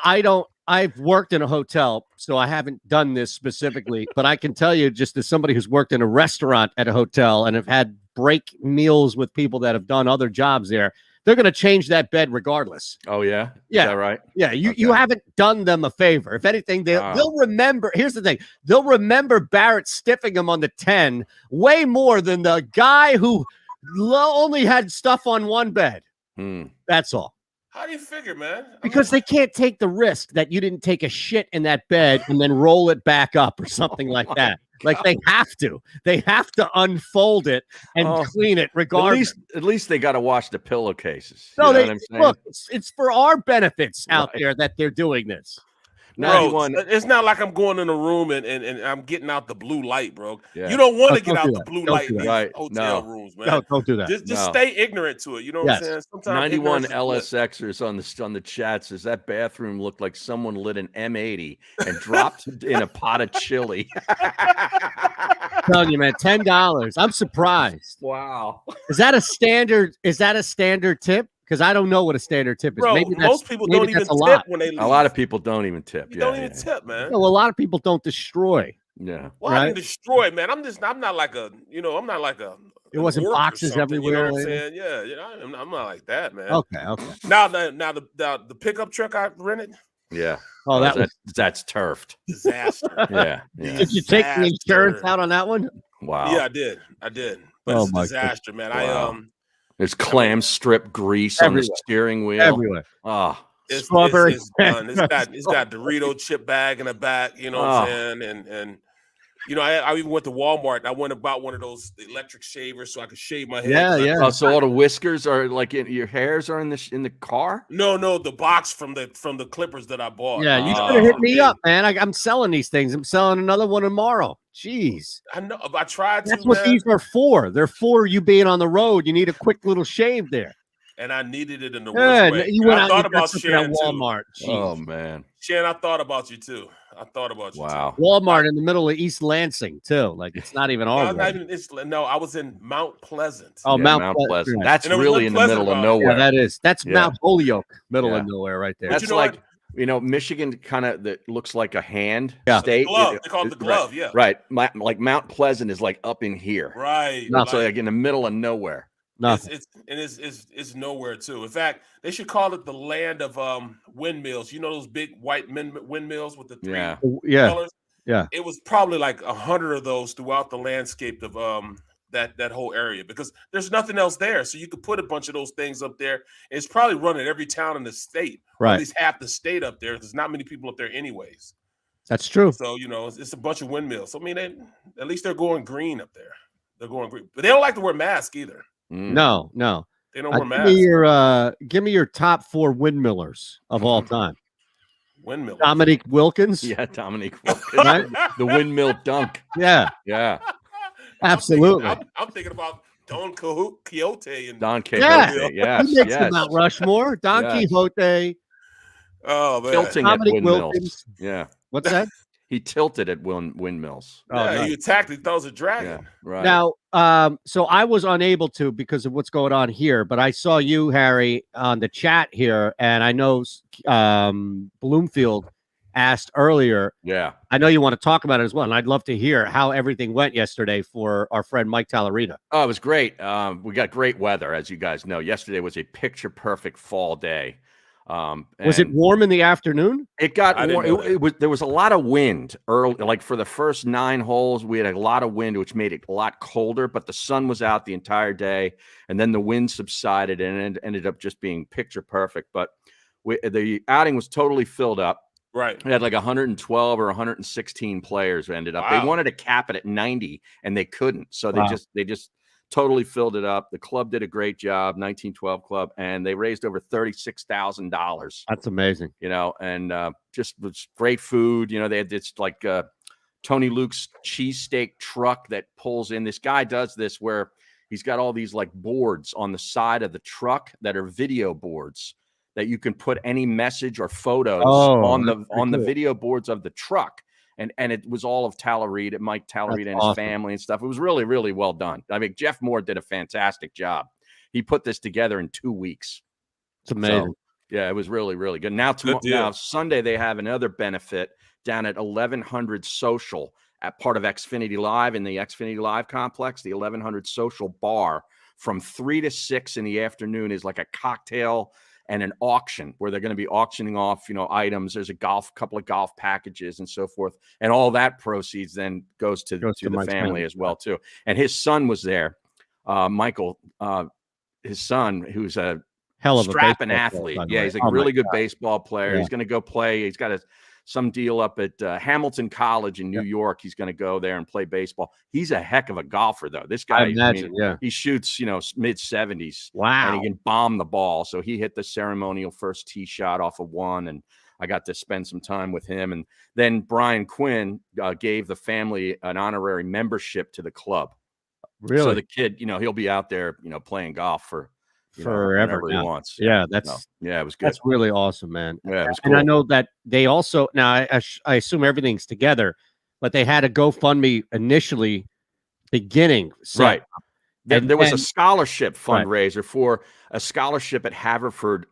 you know. I've worked in a hotel, so I haven't done this specifically, but I can tell you, just as somebody who's worked in a restaurant at a hotel and have had break meals with people that have done other jobs there, they're going to change that bed regardless. Oh, yeah? Yeah. Is that right? Yeah, you haven't done them a favor. If anything, they'll remember. Here's the thing. They'll remember Barrett stiffing him on the 10 way more than the guy who only had stuff on one bed. That's all. How do you figure, man? Because they can't take the risk that you didn't take a shit in that bed and then roll it back up or something like that. Like they have to. They have to unfold it and clean it regardless. At least they got to wash the pillowcases. No, You know what I'm saying? look, it's for our benefits out there that they're doing this. Bro, it's not like I'm going in a room and I'm getting out the blue light, bro. Yeah. You don't want to get out the blue light in these hotel rooms, man. No, don't do that. Just stay ignorant to it. You know what I'm saying? Sometimes 91 LSXers on the chat says that bathroom looked like someone lit an M80 and dropped in a pot of chili. I'm telling you, man, $10. I'm surprised. Wow. Is that a standard tip? Because I don't know what a standard tip is. Bro, maybe most people don't even tip when they leave. A lot of people don't even tip. You don't even tip, man. No, a lot of people don't destroy. Yeah. Well, I didn't destroy, man. I'm not like a, I'm not like a. It wasn't boxes everywhere. You know what I'm saying? Yeah, I'm not like that, man. Okay. Now the pickup truck I rented. Yeah. Oh, that's turfed. Disaster. Yeah. Did you take the insurance out on that one? Wow. Yeah, I did. But it's a disaster, man. Wow. There's clam strip grease on the steering wheel. Everywhere. Oh, strawberry. It's done. It's got Dorito chip bag in the back. You know what I'm saying? And I even went to Walmart. I went and bought one of those electric shavers so I could shave my head. Yeah. Oh, so all the whiskers are like your hairs are in the car? No, the box from the clippers that I bought. Yeah, you should have hit me up, man. I'm selling these things. I'm selling another one tomorrow. Jeez. I know. I tried to. That's what these are for. They're for you being on the road. You need a quick little shave there. And I needed it in the worst way. You went I out thought and got about something Shan at Walmart. too. Oh man, Shan, I thought about you too. I thought about you. Wow. Too. Walmart in the middle of East Lansing too. Like it's not even our. No, I was in Mount Pleasant. Oh, yeah, Mount Pleasant. That's really in the middle of nowhere. Yeah, that is. That's Mount Holyoke, middle of nowhere, right there. That's like. Michigan kind of that looks like a hand state. Glove. They call it the glove, yeah. Right. Like Mount Pleasant is like up in here. Right. Not so like in the middle of nowhere. It's nowhere too. In fact, they should call it the land of windmills. You know those big white windmills with the three colors? Yeah. It was probably like 100 of those throughout the landscape of that whole area because there's nothing else there. So you could put a bunch of those things up there. It's probably running every town in the state, right? At least half the state up there. There's not many people up there anyways. That's true. So, it's a bunch of windmills. So, I mean, at least they're going green up there. They're going green. But they don't like to wear masks either. No. They don't wear masks. Give me your top 4 windmillers of all time. Windmill. Dominique Wilkins. Yeah, Dominique Wilkins. Right? The windmill dunk. Yeah. Absolutely. I'm thinking about Don Quixote and Don Quixote. Yes. He makes Mount Rushmore. Don Quixote. Oh man. Tilting Dominique at windmills. Wilkins. Yeah. What's that? He tilted at windmills. He attacked. He thought it was a dragon. Yeah, right. Now, so I was unable to because of what's going on here, but I saw you, Harry, on the chat here, and I know Bloomfield asked earlier. Yeah. I know you want to talk about it as well, and I'd love to hear how everything went yesterday for our friend Mike Tallarita. Oh, it was great. We got great weather, as you guys know. Yesterday was a picture-perfect fall day. Was it warm in the afternoon? It got warm. There was a lot of wind early, like for the first 9 holes, we had a lot of wind, which made it a lot colder, but the sun was out the entire day, and then the wind subsided, and it ended up just being picture perfect. But the outing was totally filled up. Right. We had like 112 or 116 players who ended up. Wow. They wanted to cap it at 90, and they couldn't. So they just totally filled it up. The club did a great job, 1912 Club, and they raised over $36,000. That's amazing. And just was great food. They had this like Tony Luke's cheesesteak truck that pulls in. This guy does this where he's got all these like boards on the side of the truck that are video boards that you can put any message or photos on the video boards of the truck. And it was all of Tallereed, Mike Tallereed and his family and stuff. It was really, really well done. I mean, Jeff Moore did a fantastic job. He put this together in 2 weeks. It's amazing. So, yeah, it was really, really good. Now, now Sunday, they have another benefit down at 1100 Social at part of Xfinity Live in the Xfinity Live complex. The 1100 Social bar from 3 to 6 in the afternoon is like a cocktail and an auction where they're going to be auctioning off, items. There's a couple of golf packages and so forth. And all that proceeds then goes to the family as well, too. And his son was there, Michael, his son, who's a hell of a strapping athlete. Yeah, he's a really good baseball player. Yeah. He's going to go play. He's got some deal up at Hamilton College in New York. He's going to go there and play baseball. He's a heck of a golfer, though. This guy, he shoots, mid 70s. Wow. And he can bomb the ball. So he hit the ceremonial first tee shot off of one, and I got to spend some time with him. And then Brian Quinn gave the family an honorary membership to the club. Really? So the kid, he'll be out there, playing golf for forever he wants. Yeah, it was good. That's really awesome, man. Yeah, it was cool. And I know that they also now I assume everything's together, but they had a GoFundMe initially beginning. Right. There was a scholarship fundraiser for a scholarship at Haverford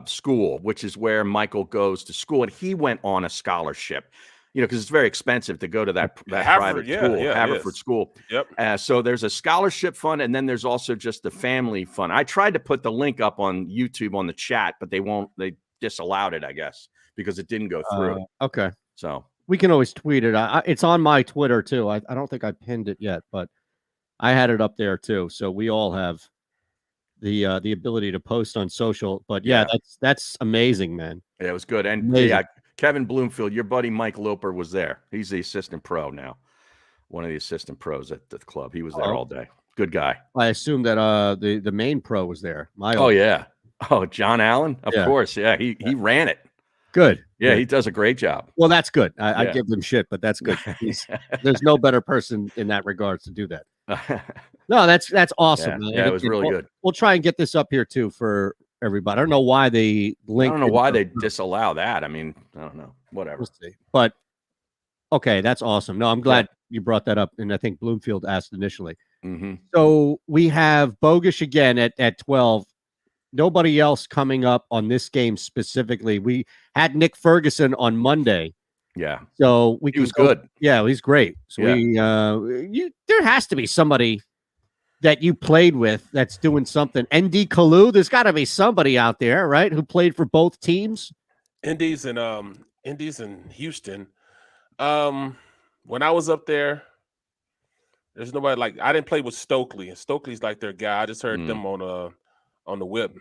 School, which is where Michael goes to school, and he went on a scholarship. Because it's very expensive to go to that private school, Haverford School. Yep. So there's a scholarship fund, and then there's also just the family fund. I tried to put the link up on YouTube on the chat, but they disallowed it, I guess, because it didn't go through. Okay. So we can always tweet it. It's on my Twitter too. I don't think I pinned it yet, but I had it up there too. So we all have the ability to post on social. But that's amazing, man. Yeah, it was good. And amazing. Kevin Bloomfield, your buddy Mike Loper was there. He's the assistant pro now, one of the assistant pros at the club. He was there all day. Good guy. I assume that the main pro was there. John Allen, of course. Yeah, he ran it. Good. Yeah, he does a great job. Well, that's good. I give them shit, but that's good. There's no better person in that regards to do that. No, that's awesome. Yeah, man. It was really good. We'll try and get this up here too for everybody. I don't know why they link. I don't know why they disallow that. I mean, I don't know. Whatever. We'll see. But okay, that's awesome. No, I'm glad you brought that up. And I think Bloomfield asked initially. Mm-hmm. So we have Bogusch again at 12. Nobody else coming up on this game specifically. We had Nick Ferguson on Monday. Yeah. So he was good. Yeah, he's great. So there has to be somebody that you played with that's doing something. ND Kalu, there's got to be somebody out there, right, who played for both teams. Indies in Houston. When I was up there, there's nobody I didn't play with Stokely, and Stokely's like their guy. I just heard them on the whip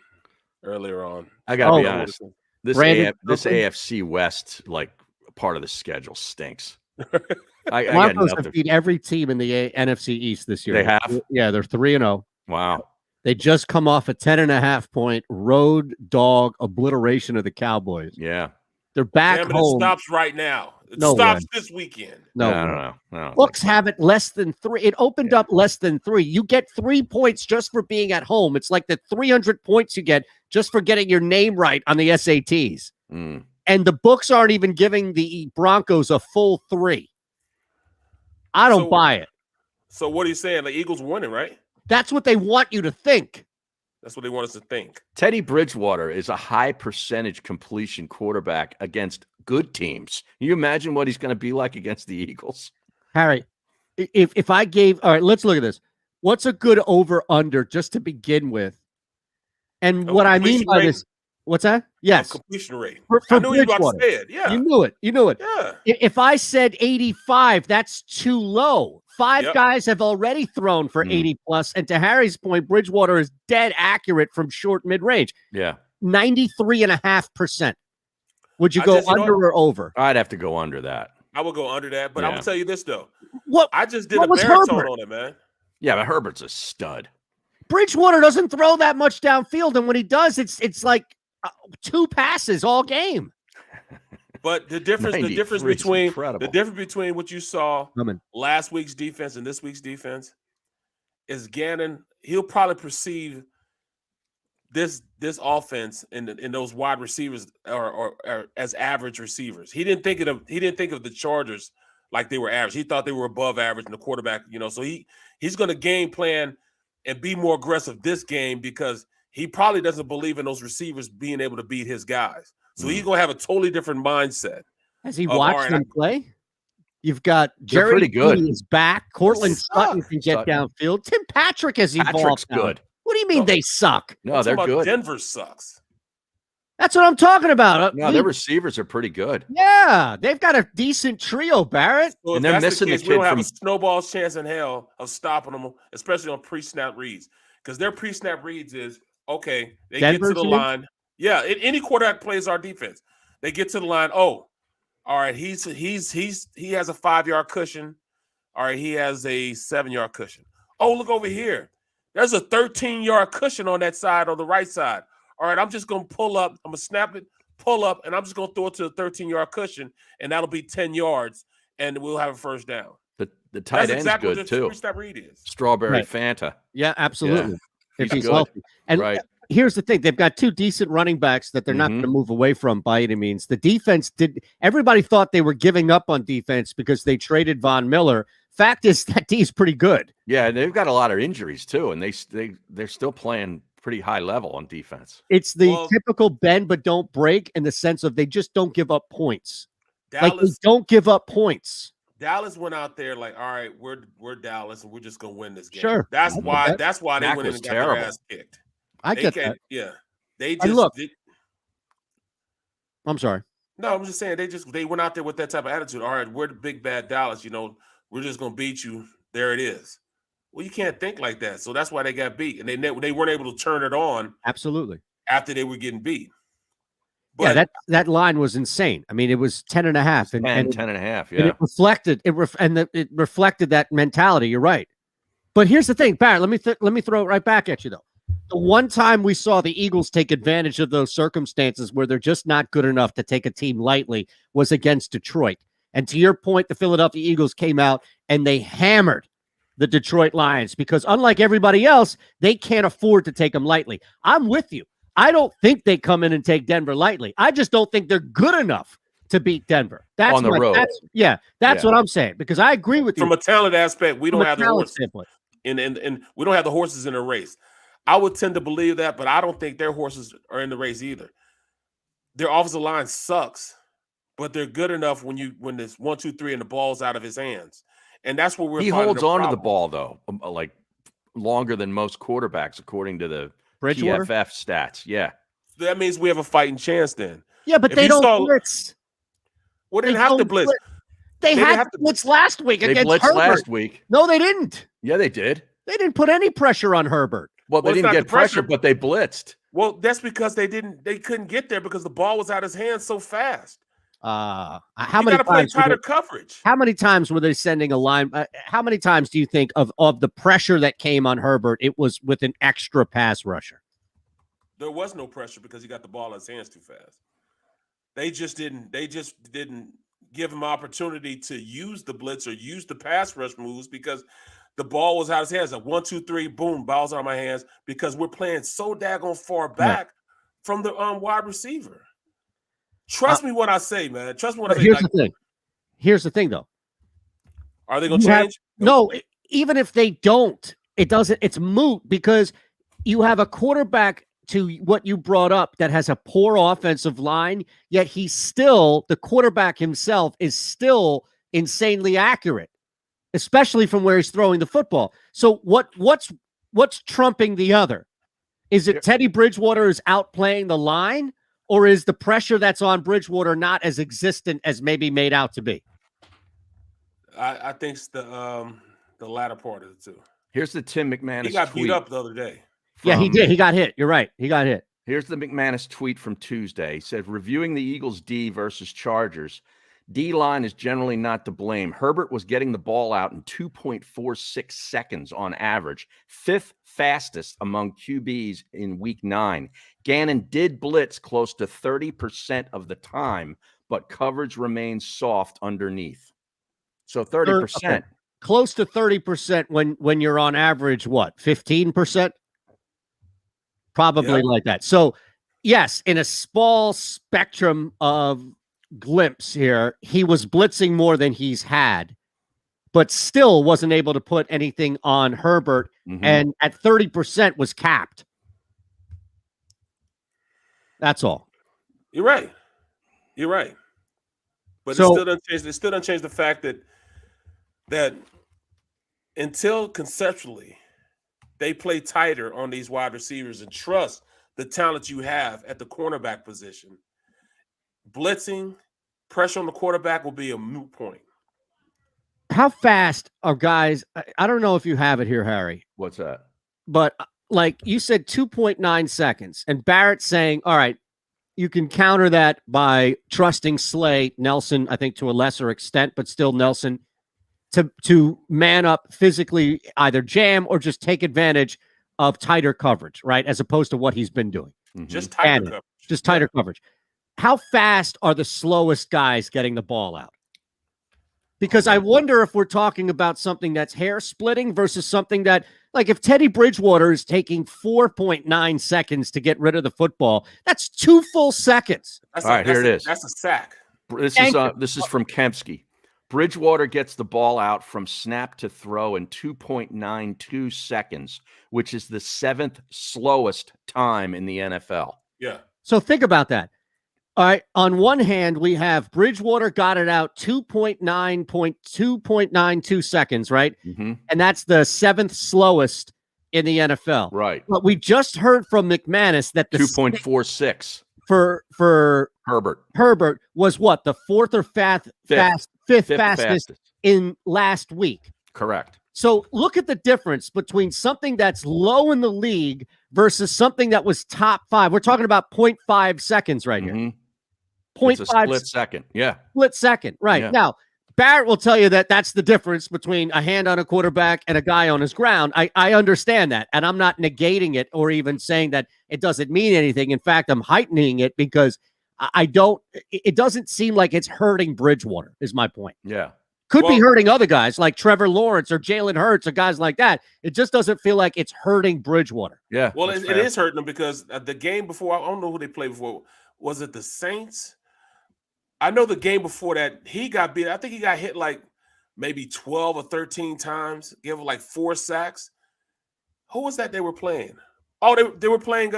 earlier on. I gotta be honest. This AFC West part of the schedule stinks. Broncos have beat every team in the NFC East this year. They have? Yeah, they're 3-0. Wow. They just come off a 10.5-point road dog obliteration of the Cowboys. Yeah. They're back home. It stops right now. It No stops way. this weekend. No. Books have it less than 3. It opened up less than 3. You get 3 points just for being at home. It's like the 300 points you get just for getting your name right on the SATs. Mm. And the books aren't even giving the Broncos a full 3. I don't buy it. So what are you saying? The Eagles winning, right? That's what they want you to think. That's what they want us to think. Teddy Bridgewater is a high percentage completion quarterback against good teams. Can you imagine what he's going to be like against the Eagles? Harry, if I gave – all right, let's look at this. What's a good over-under just to begin with? And what I mean by this – what's that? Yes. Completion rate. For I knew you were about to Bridgewater. say it. Yeah. You knew it. Yeah. If I said 85, that's too low. 5 guys have already thrown for 80 plus. And to Harry's point, Bridgewater is dead accurate from short mid-range. Yeah. 93.5%. Would you go under or over? I'd have to go under that. I would go under that. But I'm going to tell you this, though. I just did a baritone on it, man. Yeah, but Herbert's a stud. Bridgewater doesn't throw that much downfield. And when he does, it's like 2 passes all game. But the difference 93 is between incredible. what you saw last week's defense and this week's defense is Gannon. He'll probably perceive this offense and those wide receivers are as average receivers. He didn't think of the Chargers like they were average. He thought they were above average in the quarterback. So he's going to game plan and be more aggressive this game because he probably doesn't believe in those receivers being able to beat his guys. So he's going to have a totally different mindset. Has he watched them play? You've got They're pretty Jerry good. is back. Cortland Sutton can get downfield. Tim Patrick has evolved. Patrick's now. good. What do you mean they suck? No, they're good. Denver sucks. That's what I'm talking about. No, their receivers are pretty good. Yeah, they've got a decent trio, Barrett. So and they're missing the we kid don't have from a snowball's chance in hell of stopping them, especially on pre-snap reads. Because their pre-snap reads is, okay, they Denver's get to the line. Yeah, any quarterback plays our defense. They get to the line. Oh, all right, he has a 5-yard cushion. All right, he has a 7-yard cushion. Oh, look over here. There's a 13-yard cushion on that side, on the right side. All right, I'm just going to pull up. I'm going to snap it, pull up, and I'm just going to throw it to the 13-yard cushion, and that'll be 10 yards, and we'll have a first down. The tight end's exactly good, too. Pre-snap read is. Strawberry Fanta. Yeah, absolutely. Yeah. If he's good. healthy. And right. Here's the thing. They've got two decent running backs that they're not going to move away from by any means. The defense everybody thought they were giving up on defense because they traded Von Miller. Fact is that D's pretty good. Yeah, they've got a lot of injuries too, and they're still playing pretty high level on defense. It's the typical bend but don't break in the sense of they just don't give up points. Like they don't give up points. Dallas went out there like, all right, we're Dallas and we're just gonna win this game. Sure, that's why they Mac went in was and got terrible. their ass kicked. I get that. Yeah, they And just look. I'm sorry. No, I'm just saying they went out there with that type of attitude. All right, we're the big bad Dallas. We're just gonna beat you. There it is. Well, you can't think like that. So that's why they got beat, and they weren't able to turn it on. Absolutely. After they were getting beat. But, yeah, that line was insane. I mean, it was 10.5 and 10.5. Yeah, and it reflected it reflected that mentality. You're right. But here's the thing, Barrett. Let me throw it right back at you though. The one time we saw the Eagles take advantage of those circumstances where they're just not good enough to take a team lightly was against Detroit. And to your point, the Philadelphia Eagles came out and they hammered the Detroit Lions because unlike everybody else, they can't afford to take them lightly. I'm with you. I don't think they come in and take Denver lightly. I just don't think they're good enough to beat Denver. That's on the road. That's what I'm saying because I agree with you. From a talent aspect, we don't have the horses. Standpoint. And we don't have the horses in the race. I would tend to believe that, but I don't think their horses are in the race either. Their offensive line sucks, but they're good enough when it's 1, 2, 3 and the ball's out of his hands. And that's what he holds on to the ball though, like longer than most quarterbacks, according to the Bridgewater? PFF stats. Yeah, that means we have a fighting chance then. Yeah, but they don't blitz. Well, they didn't have to blitz. They had to blitz last week they against blitzed Herbert. last week. No, they didn't. Yeah, they did. They didn't put any pressure on Herbert. Well, they didn't get pressure, but they blitzed. Well, that's because they couldn't get there because the ball was out of his hands so fast. How many times tighter coverage? How many times were they sending a line? How many times do you think of the pressure that came on Herbert? It was with an extra pass rusher. There was no pressure because he got the ball in his hands too fast. They just didn't give him opportunity to use the blitz or use the pass rush moves because the ball was out of his hands. Like 1, 2, 3, boom, ball's out of my hands because we're playing so daggone far back from the wide receiver. Trust me when I say, man. Trust me when I say. Here's the thing, though. Are they going to change? No, even if they don't, it doesn't. It's moot because you have a quarterback to what you brought up that has a poor offensive line, yet the quarterback himself is still insanely accurate, especially from where he's throwing the football. So what's trumping the other? Is it Teddy Bridgewater is outplaying the line, or is the pressure that's on Bridgewater not as existent as maybe made out to be? I think it's the latter part of the two. Here's the Tim McManus. He got tweet. beat up the other day. Yeah, he did. He got hit. You're right. He got hit. Here's the McManus tweet from Tuesday. He said, reviewing the Eagles D versus Chargers, D-line is generally not to blame. Herbert was getting the ball out in 2.46 seconds on average, 5th fastest among QBs in week 9. Gannon did blitz close to 30% of the time, but coverage remains soft underneath. So 30%. Okay. Close to 30% when you're on average, what, 15%? Probably like that. So, yes, in a small spectrum of glimpse here, he was blitzing more than he's had, but still wasn't able to put anything on Herbert, and at 30% was capped. That's all. You're right. You're right. But So, it still doesn't change the fact that until conceptually they play tighter on these wide receivers and trust the talent you have at the cornerback position, blitzing, pressure on the quarterback will be a moot point. how fast are guys? I don't know if you have it here, Harry. What's that? But like you said, 2.9 seconds. And Barrett saying, all right, you can counter that by trusting Slay, Nelson, I think to a lesser extent, but still Nelson, to man up physically, either jam or just take advantage of tighter coverage, right? As opposed to what he's been doing. Just tighter coverage. Just tighter coverage. How fast are the slowest guys getting the ball out? Because I wonder if we're talking about something that's hair splitting versus something that, like if Teddy Bridgewater is taking 4.9 seconds to get rid of the football, that's 2 full seconds. All right, here it is. That's a sack. This is from Kempsky. Bridgewater gets the ball out from snap to throw in 2.92 seconds, which is the 7th slowest time in the NFL. Yeah. So think about that. All right. On one hand, we have Bridgewater got it out 2.92 seconds, right? And that's the 7th slowest in the NFL. Right. But we just heard from McManus that the 2.46 for Herbert was what, the 4th or 5th fastest in last week. Correct. So look at the difference between something that's low in the league versus something that was top 5. We're talking about 0.5 seconds right here. 0.5 It's a split second. Yeah. Split second. Right. Yeah. Now, Barrett will tell you that that's the difference between a hand on a quarterback and a guy on his ground. I understand that. And I'm not negating it or even saying that it doesn't mean anything. In fact, I'm heightening it because it doesn't seem like it's hurting Bridgewater is my point. Yeah. Could be hurting other guys like Trevor Lawrence or Jalen Hurts or guys like that. It just doesn't feel like it's hurting Bridgewater. Yeah. Well, it is hurting them because the game before, I don't know who they played before. Was it the Saints? I know the game before that he got beat. I think he got hit like maybe 12 or 13 times, gave him like 4 sacks. Who was that they were playing? Oh, they were playing.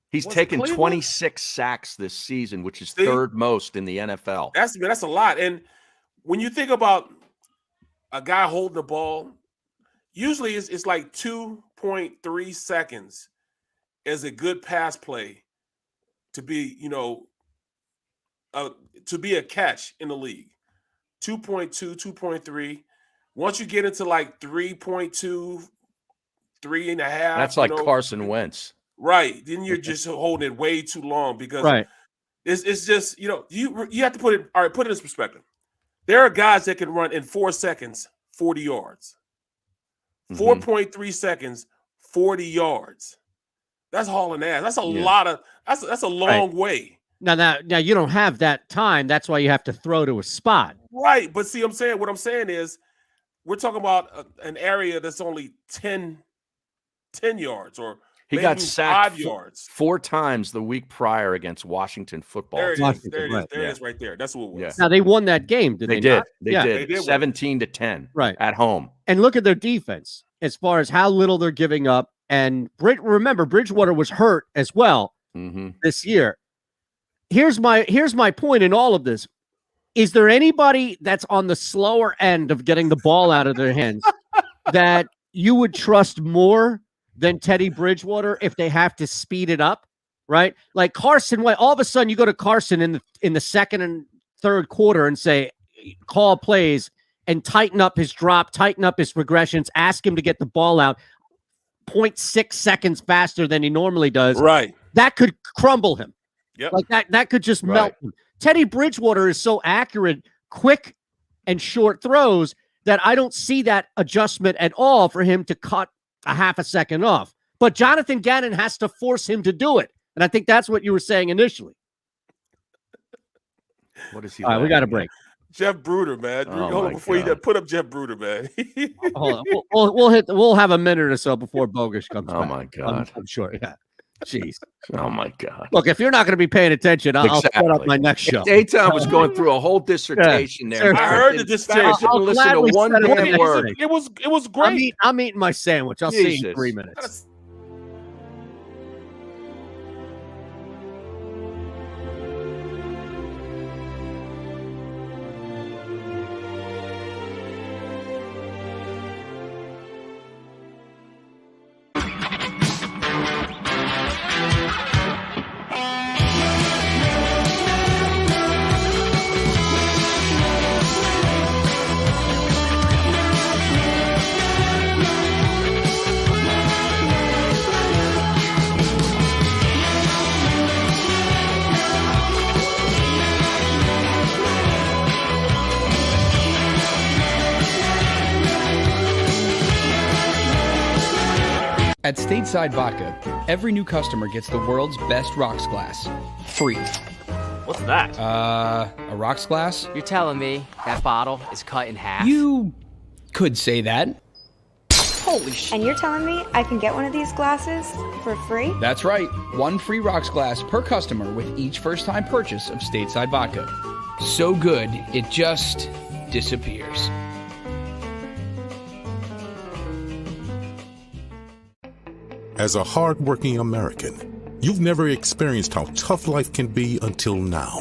He's taken 26 sacks this season, which is third most in the NFL. That's a lot. And when you think about a guy holding the ball, usually it's like 2.3 seconds is a good pass play to be, to be a catch in the league. 2.2, 2.3. Once you get into like 3.2, 3.5. That's like Carson Wentz. Right. Then you're just holding it way too long because it's just, you have to put it in this perspective. There are guys that can run in 4 seconds, 40 yards. 4.3 seconds, 40 yards. That's hauling ass. That's a lot of that's a long way. Now you don't have that time. That's why you have to throw to a spot. Right. But see, what I'm saying is we're talking about an area that's only 10 yards or he got sacked 5 yards 4 times the week prior against Washington football. There it is right there. That's what it was. Yeah. Now they won that game, did they? They not? did. They did 17-10 at home. And look at their defense as far as how little they're giving up. And remember, Bridgewater was hurt as well this year. Here's my point in all of this. Is there anybody that's on the slower end of getting the ball out of their hands that you would trust more than Teddy Bridgewater if they have to speed it up, right? Like Carson, all of a sudden you go to Carson in the second and third quarter and say, call plays and tighten up his drop, tighten up his progressions, ask him to get the ball out 0.6 seconds faster than he normally does. Right. That could crumble him. Yep. Like that could just melt him. Teddy Bridgewater is so accurate, quick, and short throws that I don't see that adjustment at all for him to cut a half a second off. But Jonathan Gannon has to force him to do it. And I think that's what you were saying initially. What is he? All right, we got a break. Jeff Bruder, man. Oh Hold my on before you God. put up Jeff Bruder, man. Hold on. We'll have a minute or so before Bogish comes Oh back. my God. I'm sure. Yeah. Jeez. Oh my God. Look, if you're not going to be paying attention, I'll set up Exactly. my next show. Eytan was going through a whole dissertation there. seriously. I heard the dissertation. I'll Listen to gladly one set up damn the word. next It was great. I'm eating my sandwich. I'll see you in Jesus. 3 minutes. At Stateside Vodka, every new customer gets the world's best rocks glass, free. What's that? A rocks glass? You're telling me that bottle is cut in half? You could say that. Holy shit. And you're telling me I can get one of these glasses for free? That's right. One free rocks glass per customer with each first-time purchase of Stateside Vodka. So good, it just disappears. As a hard-working American, you've never experienced how tough life can be until now.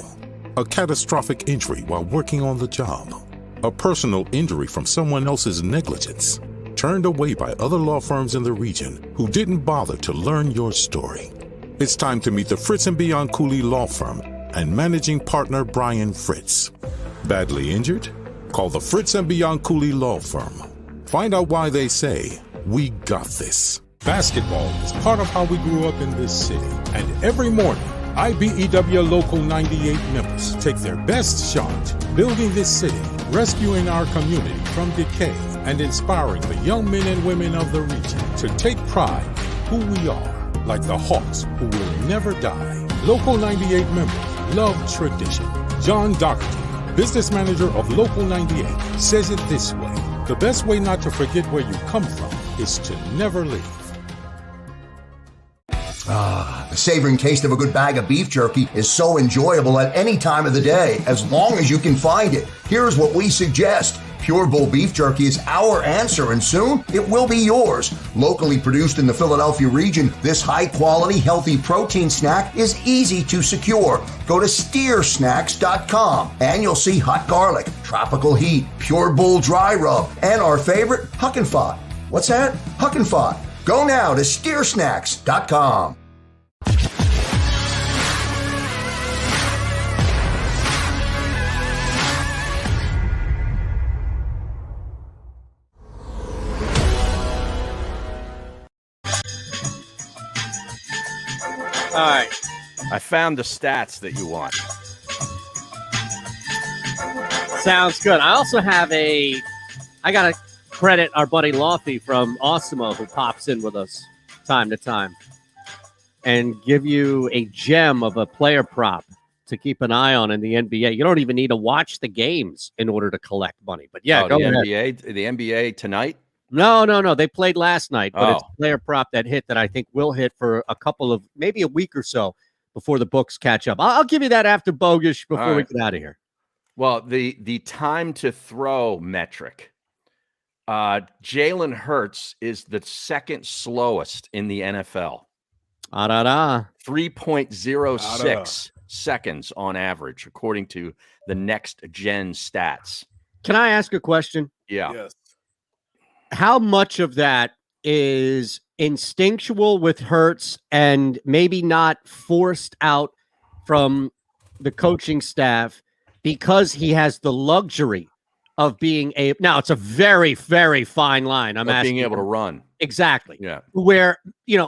A catastrophic injury while working on the job. A personal injury from someone else's negligence. Turned away by other law firms in the region who didn't bother to learn your story. It's time to meet the Fritz & Beyond Cooley Law Firm and managing partner Brian Fritz. Badly injured? Call the Fritz & Beyond Cooley Law Firm. Find out why they say, "We got this." Basketball is part of how we grew up in this city. And every morning, IBEW Local 98 members take their best shot, building this city, rescuing our community from decay, and inspiring the young men and women of the region to take pride in who we are, like the Hawks who will never die. Local 98 members love tradition. John Doherty, business manager of Local 98, says it this way: the best way not to forget where you come from is to never leave. The savoring taste of a good bag of beef jerky is so enjoyable at any time of the day, as long as you can find it. Here's what we suggest. Pure Bull beef jerky is our answer, and soon it will be yours. Locally produced in the Philadelphia region, this high-quality, healthy protein snack is easy to secure. Go to steersnacks.com, and you'll see hot garlic, tropical heat, Pure Bull dry rub, and our favorite, Huck and Fod. What's that? Huck and Fod. Go now to steersnacks.com. All right. I found the stats that you want. Sounds good. I also have I got to credit our buddy Lofty from Osimo, who pops in with us time to time, and give you a gem of a player prop to keep an eye on in the NBA. You don't even need to watch the games in order to collect money. But yeah, go the ahead. NBA, the NBA tonight. No. They played last night, but it's Oh. a player prop that hit that I think will hit for a couple of, maybe a week or so before the books catch up. I'll give you that after Bogish before All we right. get out of here. Well, the time to throw metric. Jalen Hurts is the second slowest in the NFL. 3.06 seconds on average, according to the next gen stats. Can I ask a question? Yeah. Yes. How much of that is instinctual with Hurts and maybe not forced out from the coaching staff because he has the luxury of being now it's a very, very fine line. I'm asking being able to run. Exactly. Yeah. Where,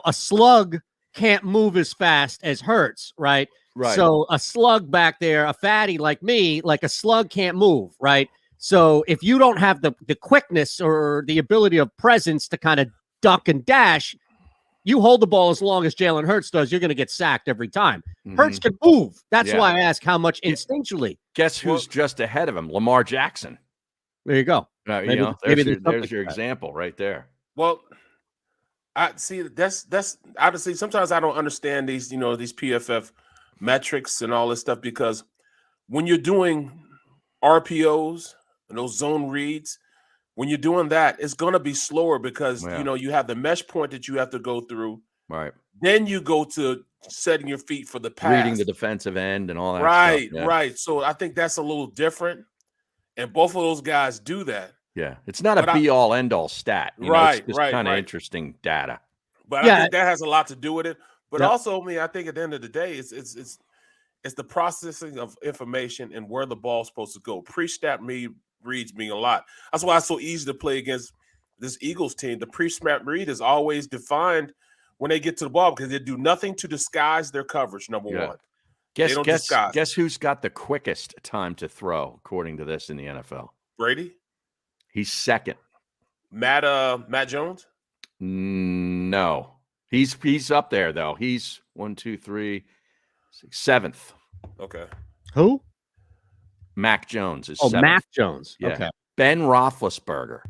a slug can't move as fast as Hurts, right? Right. So a slug back there, a fatty like me, like a slug can't move, right? So if you don't have the quickness or the ability of presence to kind of duck and dash, you hold the ball as long as Jalen Hurts does, you're going to get sacked every time. Hurts can move. That's why I ask how much instinctually. Guess who's just ahead of him? Lamar Jackson. There you go. There's your example right there. Well, I see that's obviously sometimes I don't understand these these PFF metrics and all this stuff, because when you're doing RPOs and those zone reads, when you're doing that, it's going to be slower because you have the mesh point that you have to go through. Right. Then you go to setting your feet for the pass, reading the defensive end and all that. Right, stuff. Yeah. right. So I think that's a little different, and both of those guys do that. Yeah, it's not a be-all, end-all stat. Right, it's just kind of interesting data. But I think that has a lot to do with it. But also, I think at the end of the day, it's the processing of information and where the ball's supposed to go. Pre-snap reads mean a lot. That's why it's so easy to play against this Eagles team. The pre-snap read is always defined when they get to the ball because they do nothing to disguise their coverage, number one. Guess who's got the quickest time to throw, according to this, in the NFL? Brady? He's second. Matt Jones? No. He's up there, though. He's 1, 2, 3, 6, 7th. Okay. Who? Mac Jones is 7th. Mac Jones. Yeah. Okay. Ben Roethlisberger.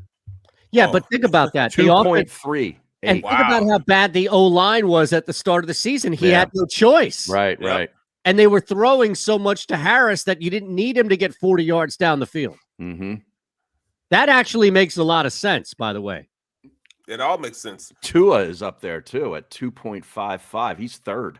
Yeah, but think about that. 2.3. And think about how bad the O-line was at the start of the season. He had no choice. Right, right. And they were throwing so much to Harris that you didn't need him to get 40 yards down the field. Mm-hmm. That actually makes a lot of sense, by the way. It all makes sense. Tua is up there, too, at 2.55. He's third.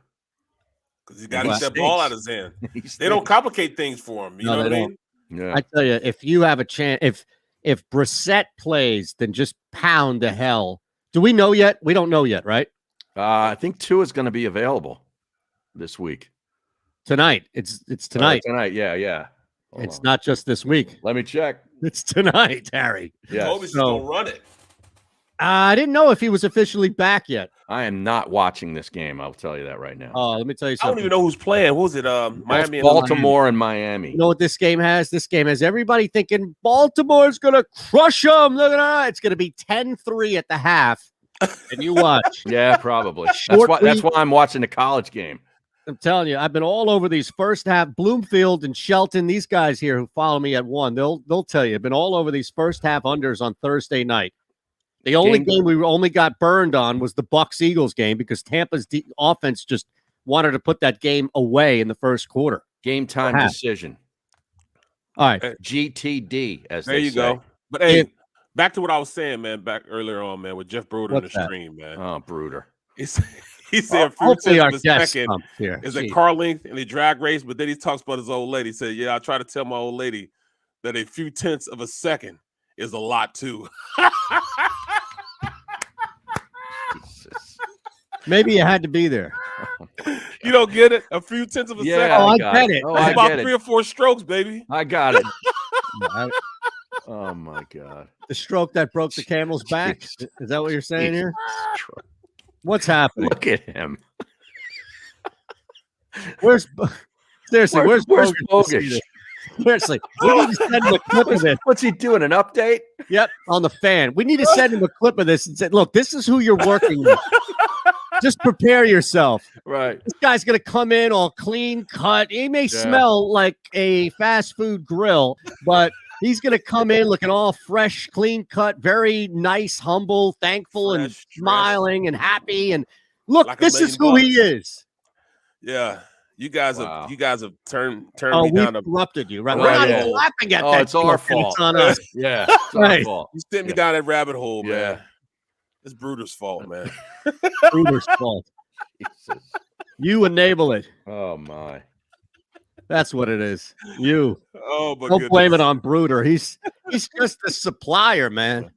Because he's got to get that ball out of his hand. They don't complicate things for him. You know what I mean? Yeah. I tell you, if you have a chance, if Brissett plays, then just pound to hell. Do we know yet? We don't know yet, right? I think Tua is going to be available this week. Tonight. It's tonight. Tonight, yeah. It's not just this week. Let me check. It's tonight, Harry. Yeah. He's going to run it. I didn't know if he was officially back yet. I am not watching this game. I'll tell you that right now. Let me tell you something. I don't even know who's playing. What was it? Miami, Baltimore, and Miami. You know what this game has? This game has everybody thinking Baltimore's going to crush them. Look at that. It's going to be 10-3 at the half. And you watch. Yeah, probably. That's why I'm watching the college game. I'm telling you, I've been all over these first half. Bloomfield and Shelton, these guys here who follow me at one, they'll tell you. I've been all over these first half unders on Thursday night. The only game we only got burned on was the Bucs-Eagles game because Tampa's offense just wanted to put that game away in the first quarter. Game time decision. All right. GTD, as there they you say. go. But hey, back to what I was saying, man, back earlier on, man, with Jeff Bruder in the stream, man. Oh, Bruder. He said hopefully our guest second is a car length in a drag race, but then he talks about his old lady. He said, yeah, I try to tell my old lady that a few tenths of a second is a lot too. Maybe you had to be there. You don't get it? A few tenths of a second. Oh, I get it. That's about 3 or 4 strokes, baby. I got it. Oh my God. The stroke that broke the camel's back. Is that what you're saying here? What's happening? Look at him. Where's Bogish? Seriously, we need to send him a clip of this. What's he doing? An update? Yep, on the fan. We need to send him a clip of this and say, look, this is who you're working with. Just prepare yourself. Right. This guy's going to come in all clean cut. He may smell like a fast food grill, but he's going to come in looking all fresh, clean cut, very nice, humble, thankful, and smiling and happy. And look, like this is who he is. Yeah. You guys have turned me down. We interrupted you, right? We're not even laughing at that. It's our fault. It's on us. Yeah, it's our fault. You sent me down that rabbit hole, man. It's Bruder's fault, man. Bruder's fault. Jesus. You enable it. Oh my. That's what it is. You. Oh, but don't blame it on Bruder. He's just a supplier, man.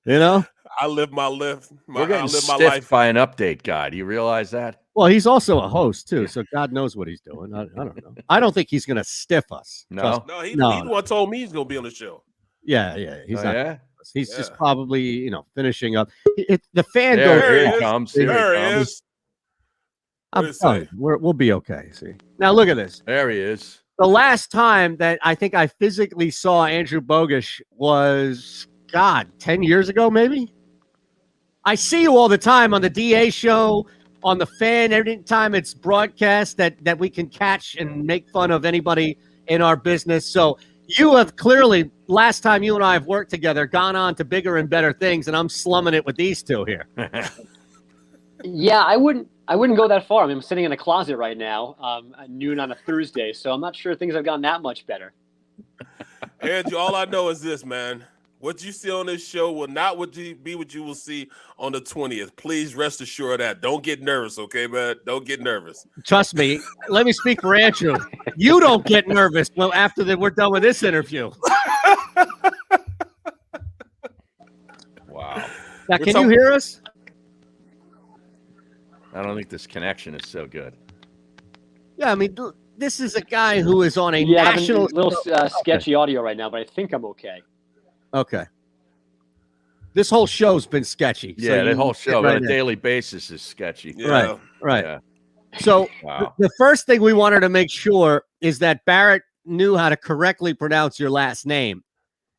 You know? I live my life. We're getting stiffed by an update guy. Do you realize that? Well, he's also a host too, so God knows what he's doing. I don't know. I don't think he's going to stiff us. No, he's the one told me he's going to be on the show. Yeah. He's not. Yeah? He's just probably, finishing up. The fan goes. There he comes. There he is. I'm telling you, we'll be okay. See, now look at this. There he is. The last time that I think I physically saw Andrew Bogish was 10 years ago, maybe. I see you all the time on the DA show, on the Fan. Every time it's broadcast that we can catch and make fun of anybody in our business. So you have clearly, last time you and I have worked together, gone on to bigger and better things, and I'm slumming it with these two here. Yeah, I wouldn't go that far. I mean, I'm sitting in a closet right now at noon on a Thursday, so I'm not sure things have gotten that much better. Andrew, all I know is this, man. What you see on this show will not be what you will see on the 20th. Please rest assured of that. Don't get nervous, okay, man? Don't get nervous. Trust me. Let me speak for Andrew. You don't get nervous after we're done with this interview. Wow. Now, can you hear us? I don't think this connection is so good. Yeah, I mean, this is a guy who is on a national... a little sketchy audio right now, but I think I'm okay. Okay. This whole show's been sketchy. Yeah, so the whole show right on a in. daily basis is sketchy. Yeah. Right. Yeah. So Wow. the first thing we wanted to make sure is that Barrett knew how to correctly pronounce your last name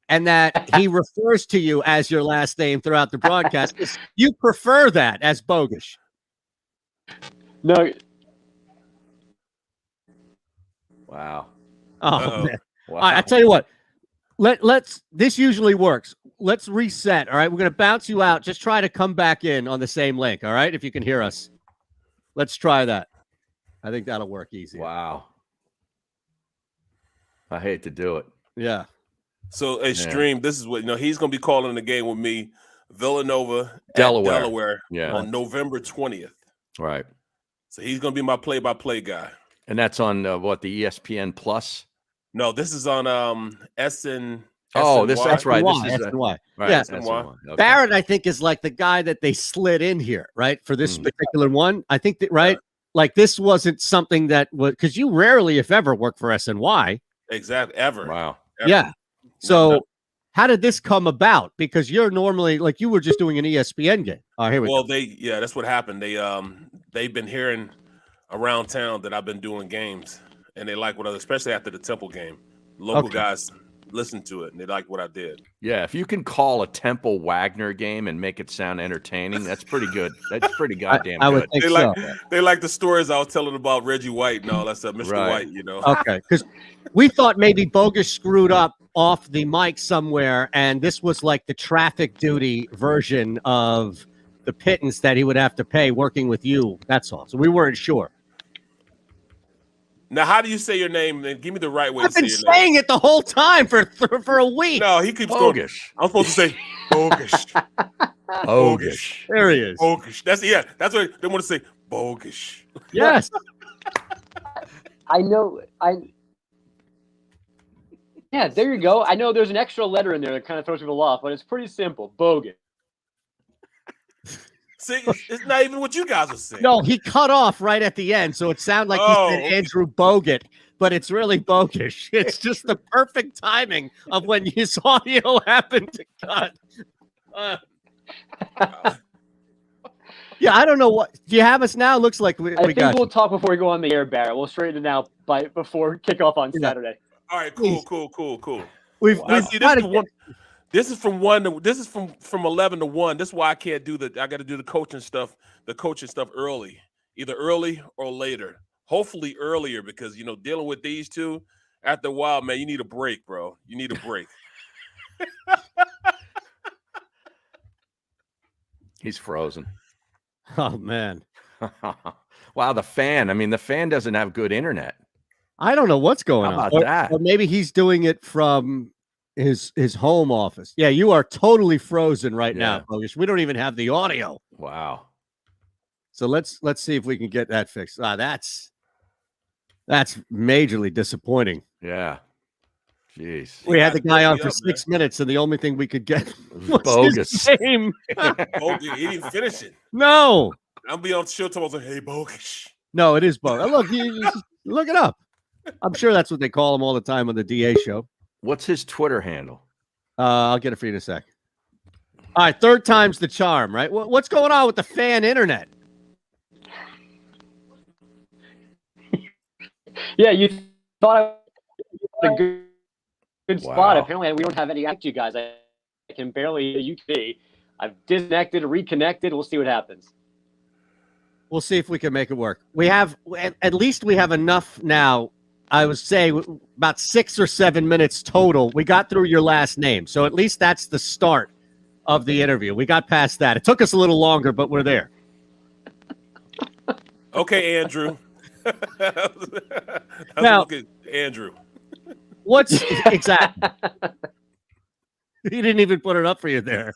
and that he refers to you as your last name throughout the broadcast. You prefer that as Bogish. No. Wow. Oh, man. Wow. I tell you what, let's this usually works. Let's reset. All right. We're going to bounce you out. Just try to come back in on the same link. All right. If you can hear us, let's try that. I think that'll work easy. Wow. I hate to do it. Yeah. So, Stream, this is what, he's going to be calling the game with me, Villanova, Delaware. on November 20th. Right. So he's going to be my play-by-play guy. And that's on the ESPN Plus? No, this is on SN. Oh, that's right. This is SNY. right, Yeah. SNY. Okay. Barrett, I think, is like the guy that they slid in here, right? For this particular one. I think that, right? Like this wasn't something that was, because you rarely, if ever, work for SNY. Exactly. Ever. Wow. Ever. Yeah. So how did this come about? Because you're normally, like, you were just doing an ESPN game. Oh, here we go. Well, that's what happened. They've been hearing around town that I've been doing games, and they like what especially after the Temple game. Local guys listened to it, and they like what I did. Yeah, if you can call a Temple Wagner game and make it sound entertaining, that's pretty good. That's pretty goddamn I would good. think They like the stories I was telling about Reggie White and all that stuff, Mr. Right. White, Okay, because we thought maybe Bogish screwed up off the mic somewhere, and this was like the traffic duty version of the pittance that he would have to pay working with you. That's all. So we weren't sure. Now, how do you say your name? Then give me the right way I've to say been your name. saying it the whole time for a week. No, he keeps going. Bogish. I'm supposed to say Bogish. Bogish. There he is. Bogish. That's what they want to say. Bogish. Yes. I know. Yeah, there you go. I know there's an extra letter in there that kind of throws people off, but it's pretty simple. Bogus. See, it's not even what you guys are saying. No, he cut off right at the end, so it sounded like he said Andrew Bogut, but it's really Bogish. It's just the perfect timing of when his audio happened to cut. Yeah, I don't know what. Do you have us now? Looks like we I think got we'll talk before we go on the air, Barrett. We'll straighten it out before kickoff on Saturday. All right, cool. We've This is from 1 to this is from 11 to 1. This is why I can't do I got to do the coaching stuff early, either early or later. Hopefully earlier, because dealing with these two after a while, man, you need a break, bro. You need a break. He's frozen. Oh man. Wow, the fan. I mean, the fan doesn't have good internet. I don't know what's going How on. about that? Or maybe he's doing it from his home office. Yeah, you are totally frozen right now, Bogish. We don't even have the audio. Wow. So let's see if we can get that fixed. That's majorly disappointing. Yeah. Jeez. We had the guy on for 6 minutes, and the only thing we could get was Bogus. his name. Bogus. He didn't finish it. No. I'll be on the show tomorrow. Hey, Bogus. No, it is bogus. Look, you look it up. I'm sure that's what they call him all the time on the DA show. What's his Twitter handle? I'll get it for you in a sec. All right, third time's the charm, right? What's going on with the fan internet? Yeah, you thought I was a good spot. Wow. Apparently, we don't have any act you guys. I can barely UT. I've disconnected, reconnected. We'll see what happens. We'll see if we can make it work. We have, at least we have enough now. I would say about 6 or 7 minutes total. We got through your last name. So at least that's the start of the interview. We got past that. It took us a little longer, but we're there. Okay, Andrew. Now, look at Andrew. What's exactly? He didn't even put it up for you there.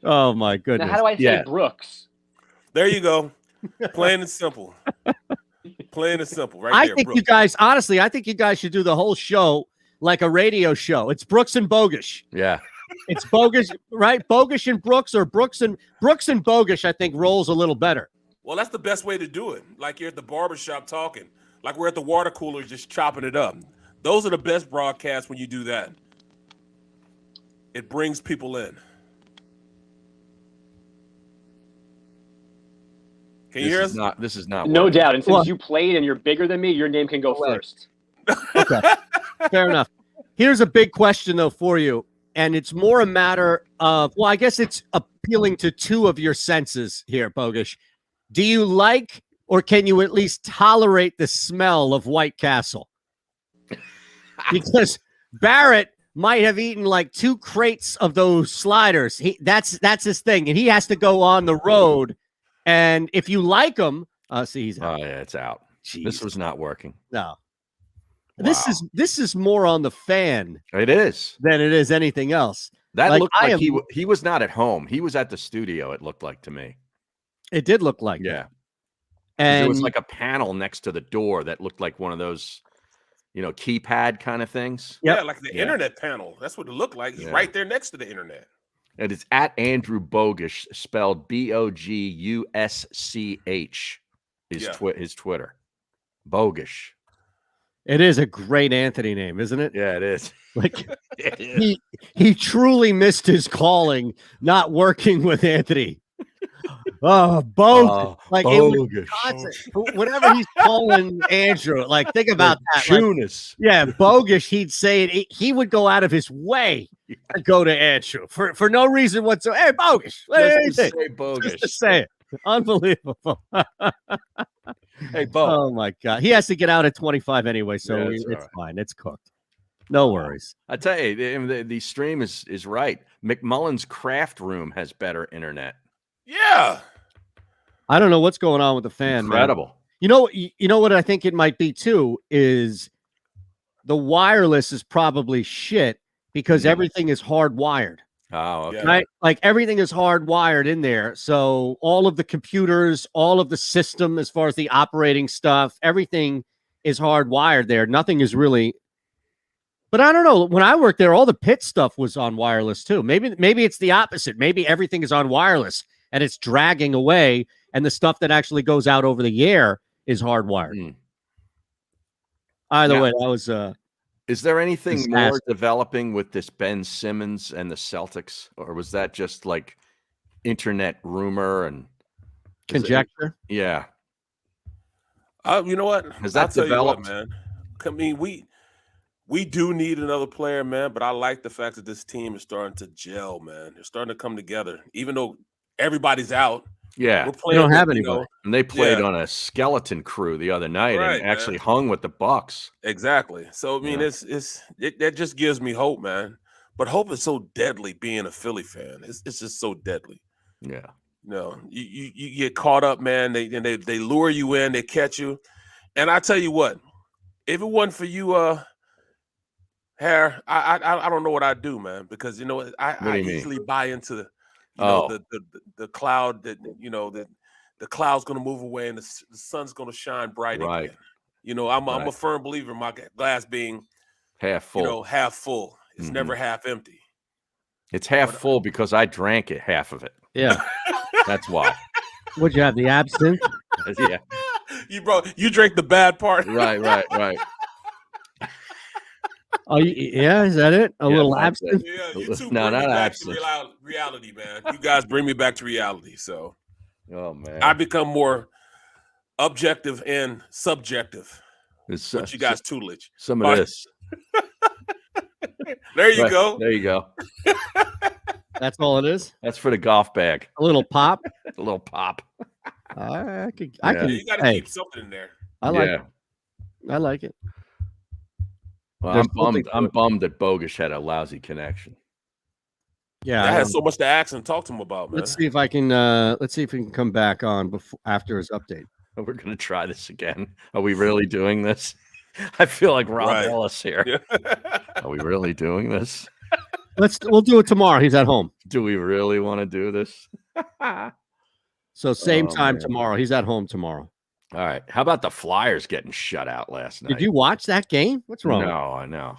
Oh my goodness! Now, how do I say Brooks? There you go. Plain and simple. Plain and simple. Right I there. think Brooks. you guys, honestly, I think you guys should do the whole show like a radio show. It's Brooks and Bogish. Yeah. It's Bogish, right? Bogish and Brooks, or Brooks and Bogish, I think rolls a little better. Well, that's the best way to do it. Like you're at the barbershop talking. Like we're at the water cooler just chopping it up. Those are the best broadcasts when you do that. It brings people in. Can you hear us? This is not. No working. doubt. And since you played and you're bigger than me, your name can go first. Okay. Fair enough. Here's a big question, though, for you. And it's more a matter of, well, I guess it's appealing to two of your senses here, Bogish. Do you like, or can you at least tolerate the smell of White Castle? Because Barrett might have eaten like 2 crates of those sliders. That's his thing. And he has to go on the road. And if you like them, see, he's out. Oh, yeah, it's out. Jeez. This was not working. No. Wow. This is more on the fan. It is than it is anything else. That looked like he was not at home. He was at the studio. It looked like to me. It did look like yeah. That. And there was like a panel next to the door that looked like one of those, keypad kind of things. Yep. Yeah, like the internet panel. That's what it looked like. He's right there next to the internet. It is at Andrew Bogish, spelled Bogusch. His Twitter. Bogish. It is a great Anthony name, isn't it? Yeah, it is. Like he truly missed his calling, not working with Anthony. Oh, both like Bogish. Whatever he's calling Andrew. Like, think about that. Tunis. Like, Bogish. He'd say it. He would go out of his way to go to Andrew for no reason whatsoever. Hey, Bogish. Just to say Bogish. Just to say it. Unbelievable. Hey, Bo. Oh my God. He has to get out at 25 anyway, so it's fine. It's cooked. No worries. I tell you, the stream is right. McMullen's Craft Room has better internet. Yeah. I don't know what's going on with the fan. Incredible. Man. You know what I think it might be too is the wireless is probably shit because everything is hardwired. Oh, okay. Right? Like everything is hardwired in there. So all of the computers, all of the system as far as the operating stuff, everything is hardwired there. Nothing is really. But I don't know. When I worked there, all the pit stuff was on wireless too. Maybe it's the opposite. Maybe everything is on wireless and it's dragging away, and the stuff that actually goes out over the air is hardwired. Either way, that was Is there anything more developing with this Ben Simmons and the Celtics, or was that just like internet rumor and conjecture? Yeah. You know what? Has that developed, man? I mean, we do need another player, man. But I like the fact that this team is starting to gel, man. They're starting to come together, even though everybody's out. Yeah, we're playing they don't have anybody. And they played on a skeleton crew the other night and actually hung with the Bucks. Exactly. So I mean, that just gives me hope, man. But hope is so deadly. Being a Philly fan, it's just so deadly. Yeah. You get caught up, man. They lure you in, they catch you, and I tell you what, if it wasn't for you, Harry, I don't know what I'd do, man. Because I easily buy into the. The cloud that the cloud's going to move away and the sun's going to shine bright again. I'm a firm believer in my glass being half full. Half full. It's never half empty. It's half full because I drank it, half of it. Yeah, that's why. Would you have the absinthe? Yeah, you drank the bad part. Right. Oh, yeah, is that it? A little absinthe? Yeah, you two no, bring not me back absinthe. to reality, man. You guys bring me back to reality. So, oh man, I become more objective and subjective. With you guys' tutelage. Some of this. There you go. There you go. That's all it is. That's for the golf bag. A little pop. A little pop. I could. You got to keep something in there. I like it. Well, I'm bummed that Bogusch had a lousy connection. Yeah, I had so much to ask and talk to him about, man. Let's see if I can. Let's see if we can come back on after his update. We're gonna try this again. Are we really doing this? I feel like Rob Ellis here. Yeah. Are we really doing this? We'll do it tomorrow. He's at home. Do we really want to do this? So same time tomorrow. He's at home tomorrow. All right. How about the Flyers getting shut out last night? Did you watch that game? What's wrong? No.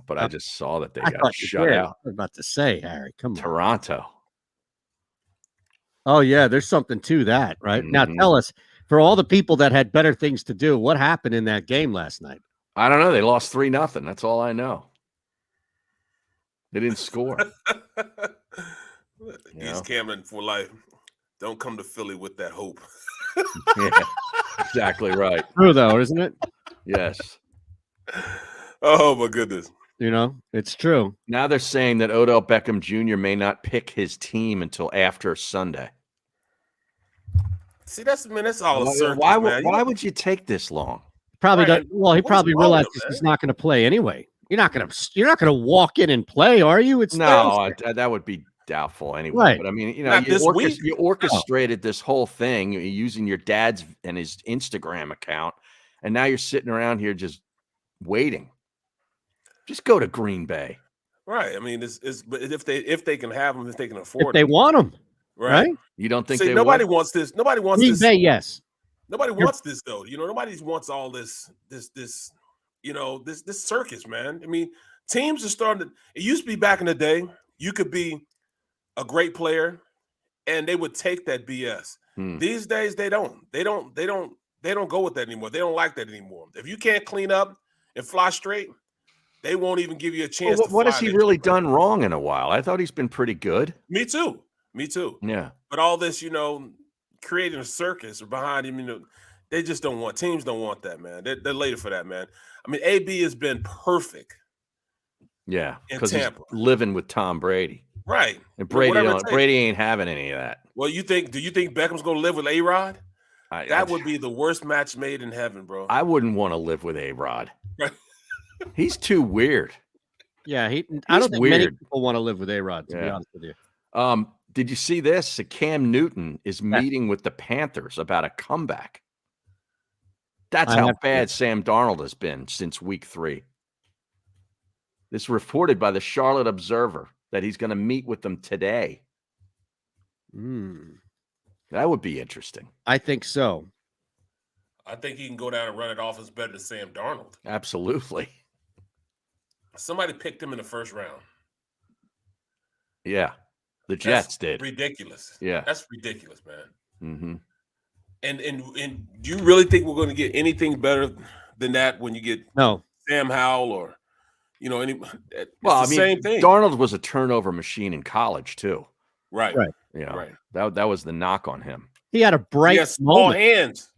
But I just saw that they got shut out. I was about to say, Harry, come on. Toronto. Oh yeah, there's something to that, right? Now tell us, for all the people that had better things to do, what happened in that game last night? I don't know. They lost 3-0. That's all I know. They didn't score. East Camden for life. Don't come to Philly with that hope. Yeah, exactly right. True though, isn't it? Yes. Oh my goodness. You know, it's true. Now they're saying that Odell Beckham Jr. may not pick his team until after Sunday. See, that's all a circus, why would you take this long? Probably well, he probably realized he's not going to play anyway. You're not going to walk in and play, are you? It's that would be doubtful anyway. Right. But I mean, you orchestrated this whole thing using your dad's and his Instagram account, and now you're sitting around here just waiting. Just go to Green Bay. Right. I mean, but if they can have them, if they can afford if they want them, right? You don't think nobody wants this? Nobody wants Green this. Bay, yes. Nobody wants this though. Nobody wants all this circus, man. I mean, teams are starting to. It used to be back in the day, you could be a great player, and they would take that BS. These days, they don't. They don't go with that anymore. They don't like that anymore. If you can't clean up and fly straight, they won't even give you a chance. What has he really done wrong in a while? I thought he's been pretty good. Me too. Yeah. But all this, creating a circus behind him, they just don't want. Teams don't want that, man. They're later for that, man. I mean, AB has been perfect. Yeah, because he's living with Tom Brady. Right. And Brady ain't having any of that. Well, do you think Beckham's going to live with A-Rod? That would be the worst match made in heaven, bro. I wouldn't want to live with A-Rod. Right. He's too weird. Yeah, I don't think many people want to live with A-Rod, to be honest with you. Did you see this? Cam Newton is meeting with the Panthers about a comeback. That's how bad Sam Darnold has been since week 3. This is reported by the Charlotte Observer that he's going to meet with them today. That would be interesting. I think so. I think he can go down and run it off as better than Sam Darnold. Absolutely. Somebody picked him in the first round. Yeah. The Jets did. Ridiculous. Yeah. That's ridiculous, man. Mm-hmm. And do you really think we're going to get anything better than that when you get Sam Howell or same thing. Darnold was a turnover machine in college too. Right. Right. That was the knock on him. He had a bright small hands.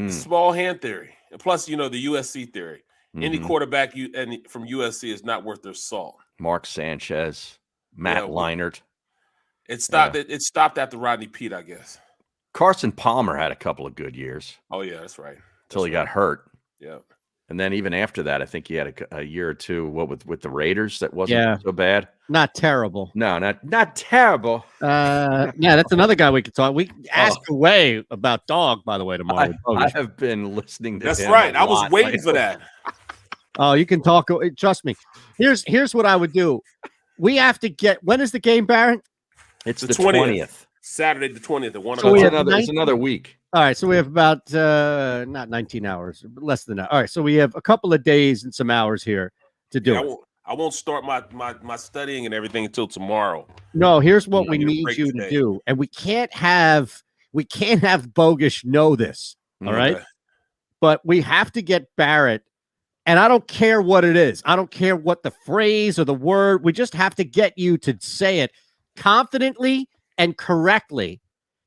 Small hand theory. And plus, the USC theory. Any quarterback from USC is not worth their salt. Mark Sanchez, Matt Leinart. It stopped. It stopped after Rodney Peete, I guess. Carson Palmer had a couple of good years. Oh yeah, that's right. Until he got hurt. Yeah. And then even after that, I think he had a year or two. With the Raiders, that wasn't so bad. Not terrible. No, not terrible. That's another guy we could talk. We ask away about Dog, by the way, tomorrow. I have been listening to. That's right. I was waiting for that. Oh, you can talk. Trust me. Here's what I would do. We have to get. When is the game, Barrett? It's the 20th. Saturday the 20th at 1 o'clock. It's another week. All right, so we have about not 19 hours, but less than that. All right, so we have a couple of days and some hours here to do it. I won't start my studying and everything until tomorrow. No, here's what we need you to do, and we can't have Bogusch know this. All right, but we have to get Barrett, and I don't care what it is. I don't care what the phrase or the word. We just have to get you to say it confidently and correctly,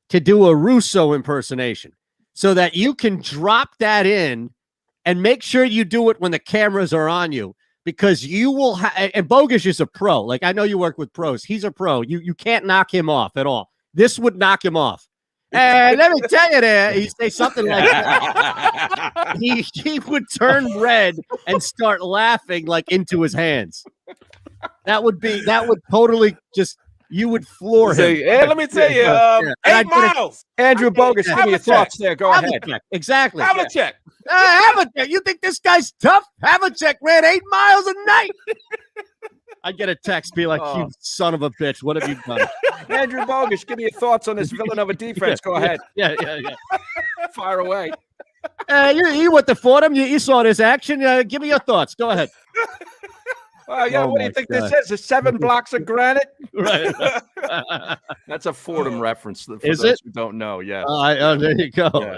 to do a Russo impersonation, so that you can drop that in and make sure you do it when the cameras are on you, because you will and Bogus is a pro. Like, I know you work with pros. He's a pro. You can't knock him off at all. This would knock him off. And let me tell you that he say something like that. He would turn red and start laughing like into his hands. That would totally just, you would floor him. Hey, let me tell you, 8 miles. Andrew Bogus, give me your thoughts there. Go ahead. Exactly. Have a check. Have a check. You think this guy's tough? Have a check. Ran 8 miles a night. I get a text, be like, "You son of a bitch, what have you done?" Andrew Bogus, give me your thoughts on this Villanova defense. Go ahead. Yeah. Fire away. You went to Fordham. You saw this action. Give me your thoughts. Go ahead. What do you think this is? The 7 blocks of granite? Right. That's a Fordham reference for Is those it? who don't know. Yeah. There you go.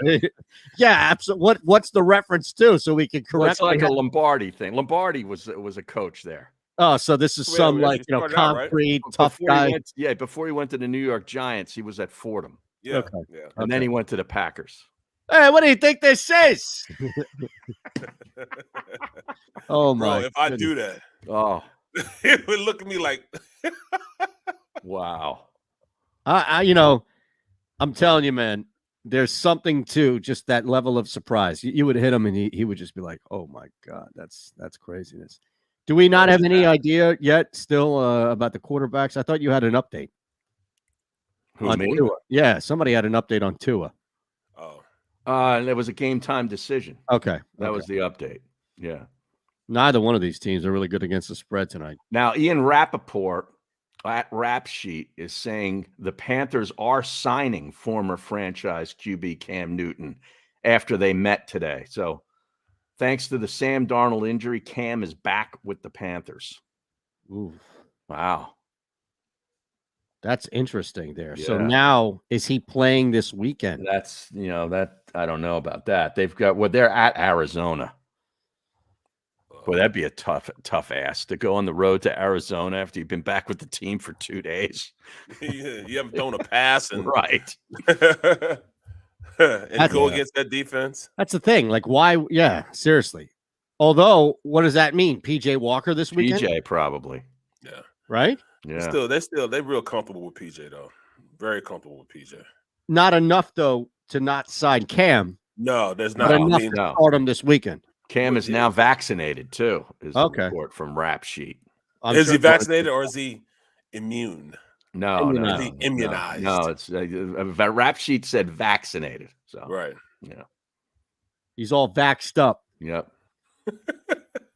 Yeah, absolutely. What's the reference to, so we can correct? It's like a Lombardi thing. Lombardi was a coach there. Oh, so this is some concrete tough guy. Before he went to the New York Giants, he was at Fordham. Yeah. Okay. Yeah. And then he went to the Packers. Hey, what do you think this is? Oh my! Bro, if I do that, it would look at me like, wow. I'm telling you, man. There's something to just that level of surprise. You would hit him, and he would just be like, "Oh my God, that's craziness." Do we not have any idea yet still about the quarterbacks? I thought you had an update. Who, me? Tua. Yeah, somebody had an update on Tua. And it was a game time decision. Okay. That was the update. Yeah. Neither one of these teams are really good against the spread tonight. Now, Ian Rappaport at Rap Sheet is saying the Panthers are signing former franchise QB Cam Newton after they met today. So, thanks to the Sam Darnold injury, Cam is back with the Panthers. Ooh. Wow. That's interesting there. Yeah. So now, is he playing this weekend? That's, I don't know about that. They're at Arizona. Boy, that'd be a tough ass to go on the road to Arizona after you've been back with the team for 2 days. You haven't thrown a pass. And right. and go against that defense. That's the thing. Like, why? Yeah, seriously. Although, what does that mean? PJ Walker this weekend? PJ probably. Yeah. Right? Yeah. They're real comfortable with PJ though. Very comfortable with PJ. Not enough though to not sign Cam. No, there's not enough to start him this weekend. Cam is now vaccinated too. Is the report from Rap Sheet? Is he vaccinated or is he immune? No, Is he immunized? No, it's Rap Sheet said vaccinated. So right. Yeah. He's all vaxxed up. Yep.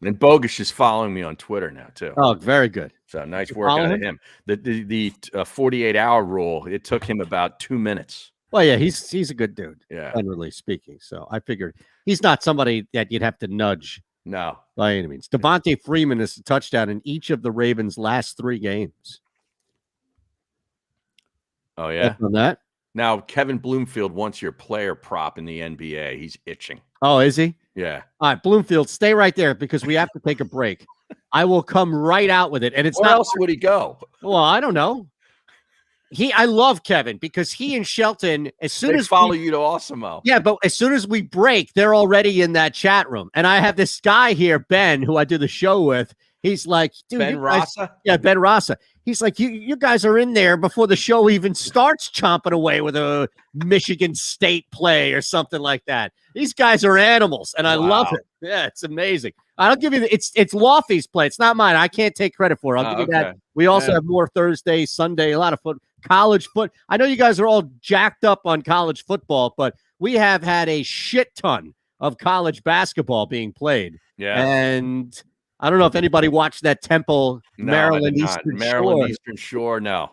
And Bogus is following me on Twitter now too. Oh, very good. So nice work out of him. The 48-hour rule, it took him about 2 minutes. Well, yeah, he's a good dude. Yeah, generally speaking. So I figured he's not somebody that you'd have to nudge. No, by any means. Devontae Freeman is a touchdown in each of the Ravens' last 3 games. Oh yeah, on that. Now Kevin Bloomfield wants your player prop in the NBA. He's itching. Oh, is he? Yeah. All right, Bloomfield, stay right there because we have to take a break. I will come right out with it, and it's Where not. else would he go? Well, I don't know. I love Kevin because he and Shelton, as soon as follow you to Awesemo. Yeah, but as soon as we break, they're already in that chat room. And I have this guy here, Ben, who I do the show with. He's like, dude, Ben Rasa? Yeah, Ben Rasa. He's like, you guys are in there before the show even starts, chomping away with a Michigan State play or something like that. These guys are animals, and I love it. Yeah, it's amazing. I'll give you it's Lofty's play. It's not mine. I can't take credit for it. I'll give you that. We also have more Thursday, Sunday, a lot of college foot. I know you guys are all jacked up on college football, but we have had a shit ton of college basketball being played. Yeah. And I don't know if anybody watched that Temple, Maryland Eastern Shore. No.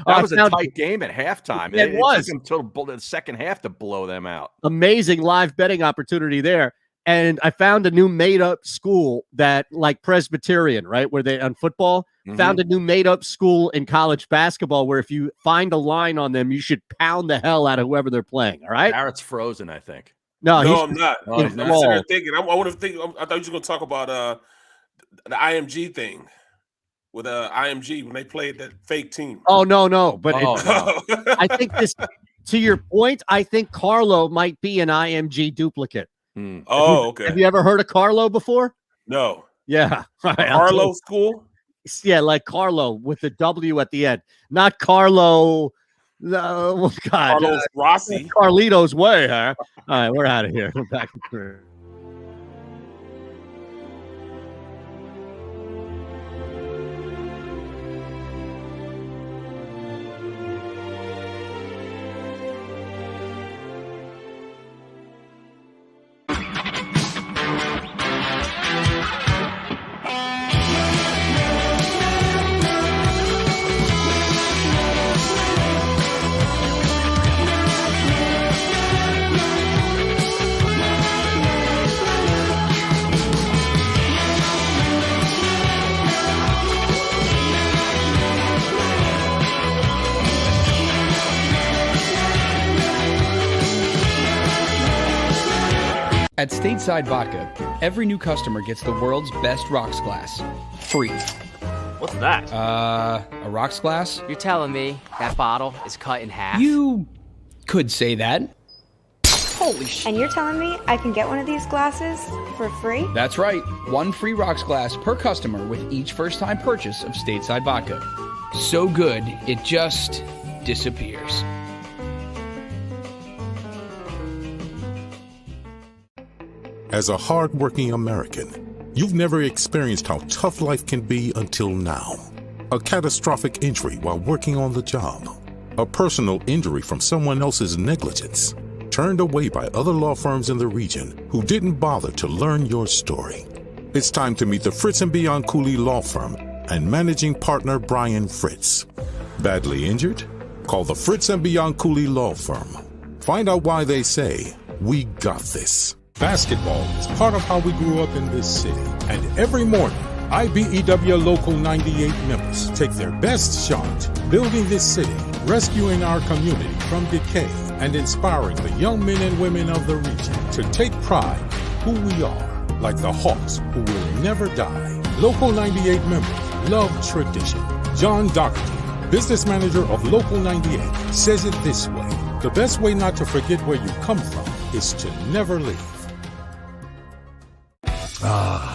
That was a tight game at halftime. It was. It took until the second half to blow them out. Amazing live betting opportunity there. And I found a new made-up school that, like Presbyterian, right, where they on football, found a new made-up school in college basketball where if you find a line on them, you should pound the hell out of whoever they're playing, all right? Barrett's frozen, I think. No, I'm not. I'm sitting there thinking. I thought you were going to talk about the IMG thing with IMG when they played that fake team. Oh, no. But I think this, to your point, I think Carlo might be an IMG duplicate. Oh, okay. Have you ever heard of Carlo before? No. Yeah. All right, I'll Arlo take- school? Yeah, like Carlo with the W at the end. Not Carlo. No, God. Carlos Rossi. Carlito's way, huh? All right, we're out of here. We're back to career. At Stateside Vodka, every new customer gets the world's best rocks glass. Free. What's that? A rocks glass? You're telling me that bottle is cut in half? You could say that. Holy shit. And you're telling me I can get one of these glasses for free? That's right. One free rocks glass per customer with each first-time purchase of Stateside Vodka. So good, it just disappears. As a hard-working American, you've never experienced how tough life can be until now. A catastrophic injury while working on the job. A personal injury from someone else's negligence. Turned away by other law firms in the region who didn't bother to learn your story. It's time to meet the Fritz & Bianculli Law Firm and managing partner Brian Fritz. Badly injured? Call the Fritz & Bianculli Law Firm. Find out why they say, "We got this." Basketball is part of how we grew up in this city. And every morning, IBEW Local 98 members take their best shot, building this city, rescuing our community from decay, and inspiring the young men and women of the region to take pride in who we are, like the Hawks who will never die. Local 98 members love tradition. John Doherty, business manager of Local 98, says it this way: the best way not to forget where you come from is to never leave.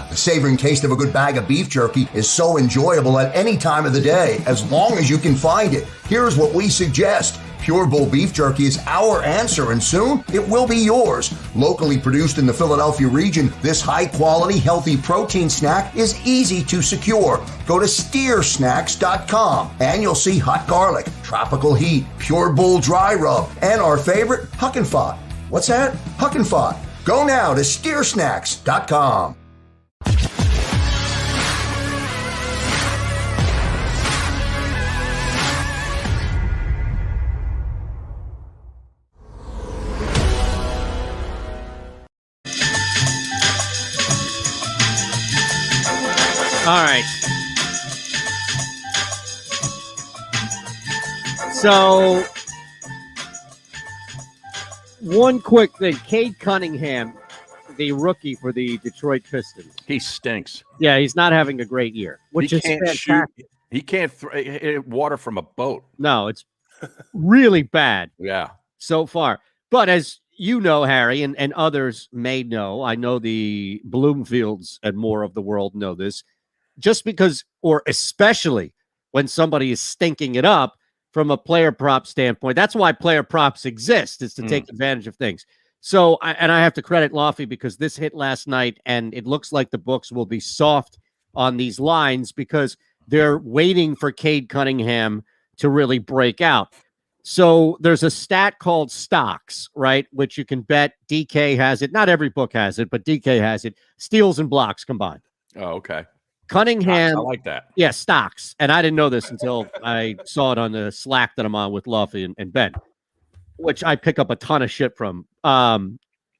The savoring taste of a good bag of beef jerky is so enjoyable at any time of the day, as long as you can find it. Here's what we suggest. Pure Bull beef jerky is our answer, and soon it will be yours. Locally produced in the Philadelphia region, this high-quality, healthy protein snack is easy to secure. Go to steersnacks.com, and you'll see hot garlic, tropical heat, Pure Bull dry rub, and our favorite, Huck and Fod. What's that? Huck and Fod. Go now to steersnacks.com. All right. So, one quick thing. Cade Cunningham, the rookie for the Detroit Pistons. He stinks. Yeah, he's not having a great year, which is fantastic. He can't hit water from a boat. No, it's really bad Yeah. so far. But as you know, Harry, and others may know, I know the Bloomfields and more of the world know this, just because, or especially when somebody is stinking it up from a player prop standpoint. That's why player props exist, is to take advantage of things. So, I have to credit Laffy because this hit last night, and it looks like the books will be soft on these lines because they're waiting for Cade Cunningham to really break out. So there's a stat called stocks, right, which you can bet. DK has it. Not every book has it, but DK has it. Steals and blocks combined. Oh, okay. Cunningham. I like that. Yeah, stocks. And I didn't know this until I saw it on the Slack that I'm on with Luffy and Ben, which I pick up a ton of shit from.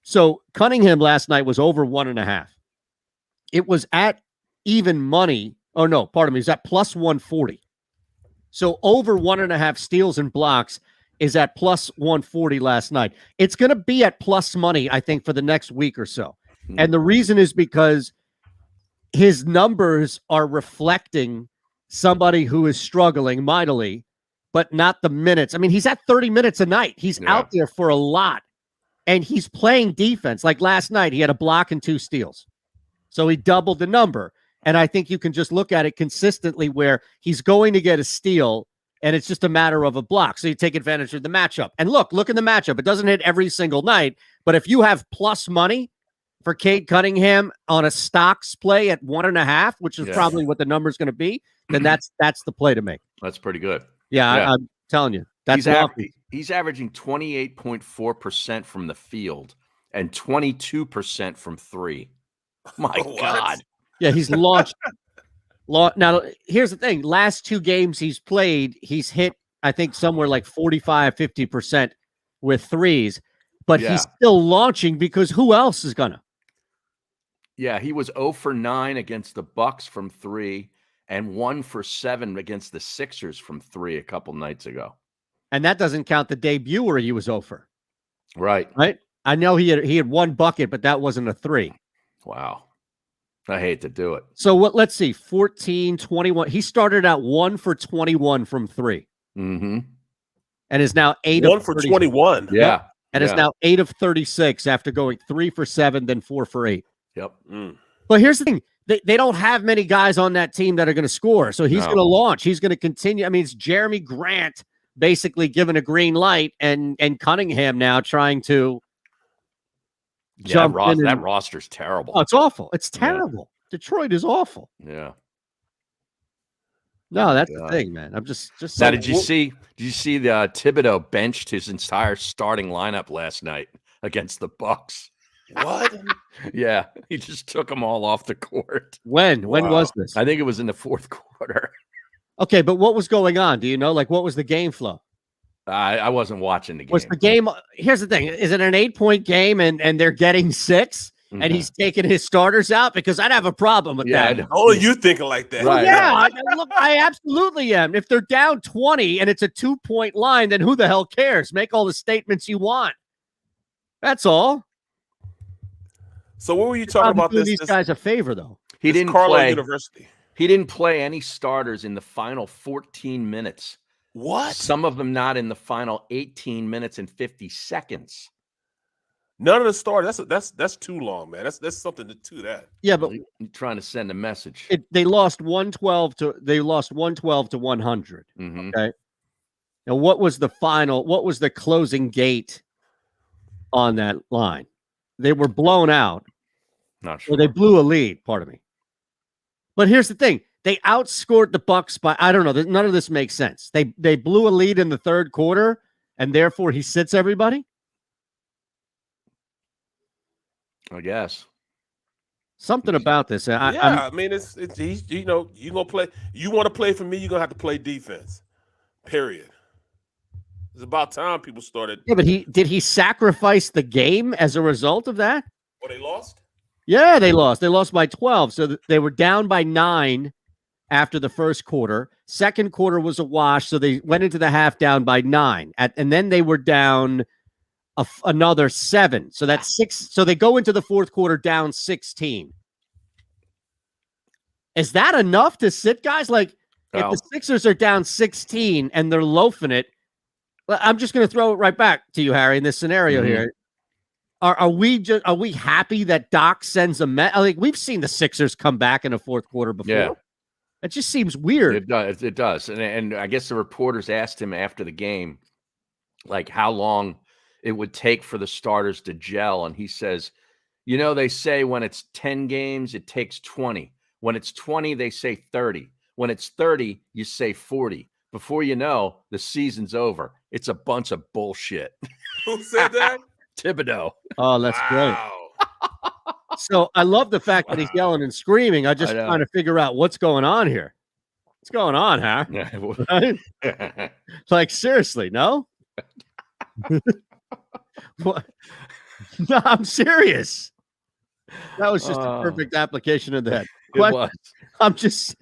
So Cunningham last night was over 1.5. It was at even money. Oh, no, pardon me. It's at plus 140. So over 1.5 steals and blocks is at plus 140 last night. It's going to be at plus money, I think, for the next week or so. And the reason is because his numbers are reflecting somebody who is struggling mightily, but not the minutes. I mean, he's at 30 minutes a night. He's out there for a lot, and he's playing defense. Like last night, he had a block and 2 steals. So he doubled the number. And I think you can just look at it consistently where he's going to get a steal, and it's just a matter of a block. So you take advantage of the matchup. And look in the matchup. It doesn't hit every single night, but if you have plus money for Cade Cunningham on a stocks play at 1.5, which is probably what the number's going to be, then that's the play to make. That's pretty good. Yeah. I'm telling you. That's he's averaging 28.4% from the field and 22% from three. My God. Yeah, he's launched. Now, here's the thing. Last 2 games he's played, he's hit, I think, somewhere like 45, 50% with threes. But he's still launching because who else is going to? Yeah, he was 0 for 9 against the Bucks from 3 and 1 for 7 against the Sixers from 3 a couple nights ago. And that doesn't count the debut where he was 0 for. Right. I know he had 1 bucket, but that wasn't a 3. Wow. I hate to do it. So let's see, 14, 21. He started out 1 for 21 from 3. Mm-hmm. And is now 8 1 of for 30. 21. Yeah. And is now 8 of 36 after going 3 for 7, then 4 for 8. Yep. But here's the thing. They don't have many guys on that team that are going to score. So he's going to launch. He's going to continue. I mean, it's Jeremy Grant basically given a green light and Cunningham now trying to jump in. That roster's terrible. Oh, it's awful. It's terrible. Yeah. Detroit is awful. Yeah. No, that's the thing, man. I'm just now, did you see the Thibodeau benched his entire starting lineup last night against the Bucks? What? Yeah, he just took them all off the court. When was this? I think it was in the 4th quarter. Okay, but what was going on? Do you know? Like, what was the game flow? I wasn't watching the game. Was the game? Here's the thing: is it an 8-point game and they're getting 6? Mm-hmm. And he's taking his starters out? Because I'd have a problem with that. Oh, you thinking like that? Right. Yeah, look, I absolutely am. If they're down 20 and it's a 2-point line, then who the hell cares? Make all the statements you want. That's all. So what were you talking about? These guys a favor though. He didn't play. University. He didn't play any starters in the final 14 minutes. What? Some of them not in the final 18 minutes and 50 seconds. None of the starters. That's too long, man. That's something to that. Yeah, but you're trying to send a message. They lost 112 to 100. Mm-hmm. Okay. Now, what was the closing gate on that line? They were blown out. Not sure. Or they blew a lead, pardon me. But here's the thing. They outscored the Bucks by, I don't know, none of this makes sense. They blew a lead in the 3rd quarter, and therefore he sits everybody? I guess. Something about this. I mean, it's you gonna play. You want to play for me, you're gonna have to play defense. Period. It's about time people started. Yeah, but did he sacrifice the game as a result of that? Oh, they lost? Yeah, they lost. They lost by 12. So they were down by 9 after the 1st quarter. 2nd quarter was a wash, so they went into the half down by 9. And then they were down another 7. So that's 6. So they go into the 4th quarter down 16. Is that enough to sit guys? Like, if the Sixers are down 16 and they're loafing it, I'm just going to throw it right back to you, Harry, in this scenario here. Are we happy that Doc sends a like we've seen the Sixers come back in a 4th quarter before? Yeah. It just seems weird. It does. And I guess the reporters asked him after the game, like, how long it would take for the starters to gel. And he says, they say when it's 10 games, it takes 20. When it's 20, they say 30. When it's 30, you say 40. Before you know, the season's over. It's a bunch of bullshit. Who said that? Thibodeau. Oh, that's great. So I love the fact that he's yelling and screaming. I just trying to figure out what's going on here. What's going on, huh? Like, seriously, no? What? No, I'm serious. That was just a perfect application of that. It was. I'm just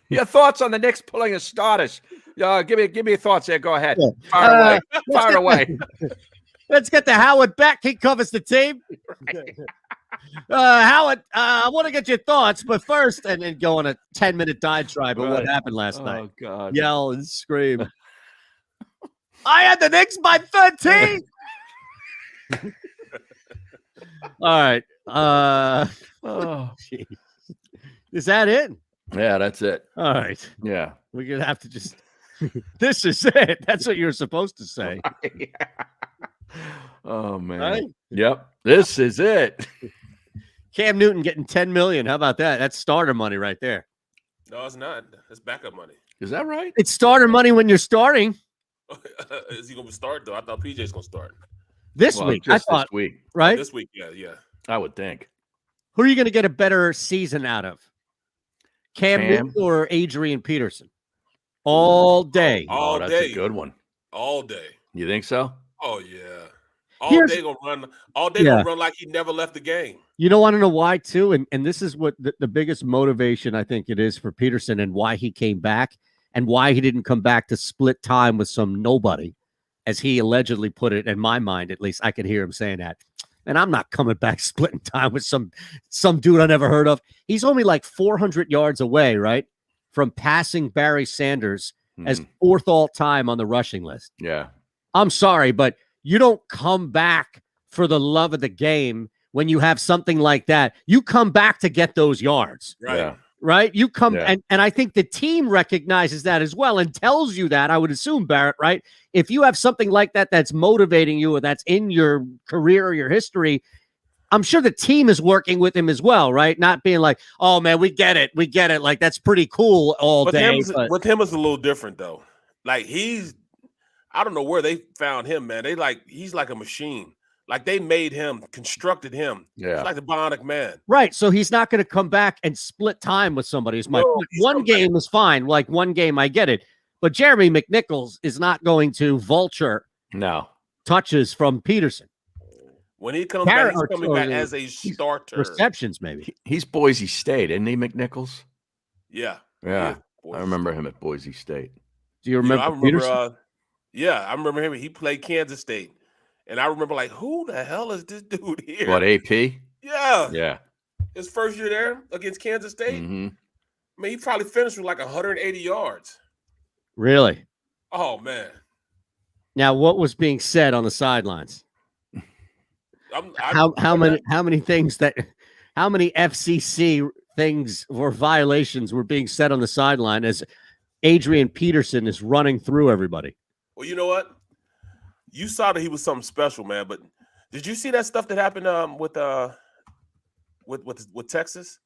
your thoughts on the Knicks pulling a starters. Give me your thoughts there. Go ahead. Yeah. Fire away. Let's get to Howard back. He covers the team. Howard, I want to get your thoughts, but first, and then go on a 10-minute diatribe of what happened last night. Oh, God. Yell and scream. I had the Knicks by 13. All right. Is that it? Yeah, that's it. All right. Yeah. We're going to have to just this is it. That's what you're supposed to say. Oh man. Right? Yep. This is it. Cam Newton getting $10 million. How about that? That's starter money right there. No, it's not. It's backup money. Is that right? It's starter money when you're starting Is he going to start, though? I thought PJ's going to start. this Well, week. just I thought, this week. right? This week, yeah. I would think. Who are you going to get a better season out of? Cam Newton or Adrian Peterson? All day. All that's day. a good one. All day. You think so? Oh, yeah. Here's- Day gonna run. All day gonna run like he never left the game. You don't want to know why, too? And this is what the biggest motivation I think it is for Peterson and why he came back and why he didn't come back to split time with some nobody, as he allegedly put it, in my mind, at least I could hear him saying that. And I'm not coming back splitting time with some dude I never heard of. He's only like 400 yards away, right, from passing Barry Sanders as fourth all time on the rushing list. Yeah. I'm sorry, but you don't come back for the love of the game when you have something like that. You come back to get those yards. Right. Yeah. Right? You come and I think the team recognizes that as well and tells you that, I would assume, Barrett, right? If you have something like that that's motivating you or that's in your career or your history, I'm sure the team is working with him as well, right? Not being like, oh, man, we get it. We get it. Like, that's pretty cool all day. With him, it's a little different, though. Like, I don't know where they found him, man. He's like a machine. Like, they made him, constructed him. Yeah. He's like the bionic man. Right. So he's not going to come back and split time with somebody. Is my point. One game is fine. Like, one game, I get it. But Jeremy McNichols is not going to vulture touches from Peterson. When he comes back, he's coming back as a starter. Receptions, maybe. He's Boise State, isn't he, McNichols? Yeah. Yeah. I remember him at Boise State. Do you remember Peterson? I remember him. He played Kansas State. And I remember, like, who the hell is this dude here? What, AP? Yeah. Yeah. His first year there against Kansas State. Mm-hmm. I mean, he probably finished with like 180 yards. Really? Oh, man. Now, what was being said on the sidelines? How many FCC things or violations were being said on the sideline as Adrian Peterson is running through everybody? Well, you know what? You saw that he was something special, man. But did you see that stuff that happened with Texas?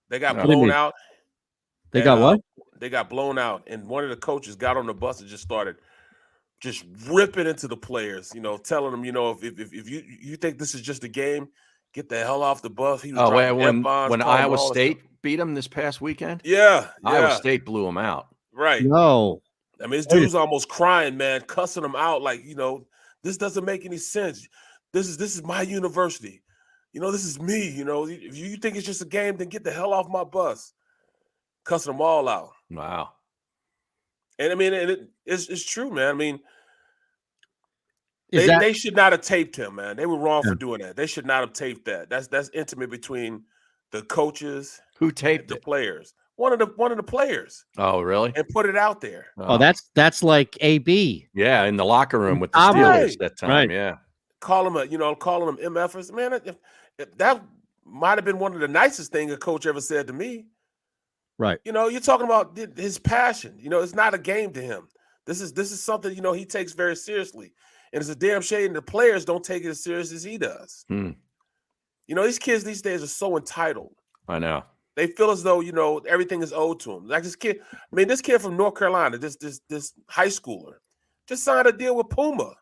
They got blown out. They got what? They got blown out, and one of the coaches got on the bus and just started just ripping into the players. Telling them, if you think this is just a game, get the hell off the bus. He was when Iowa State beat them this past weekend? Yeah. Iowa State blew them out. Right. No. I mean, this dude's almost crying, man, cussing them out like, this doesn't make any sense. This is my university. This is me. If you think it's just a game, then get the hell off my bus. Cussing them all out. Wow. And I mean, it's true, man. I mean, they should not have taped him, man. They were wrong for doing that. They should not have taped that. That's intimate between the coaches. Who taped the players? One of the players. Oh, really? And put it out there. Oh, that's like AB. Yeah, in the locker room with the Steelers that time. Right. Yeah. Calling them MFers. Man, that might have been one of the nicest things a coach ever said to me. Right. You're talking about his passion. It's not a game to him. This is something, he takes very seriously. And it's a damn shame the players don't take it as serious as he does. These kids these days are so entitled. I know. They feel as though, everything is owed to them. Like this kid, this kid from North Carolina, this high schooler, just signed a deal with Puma.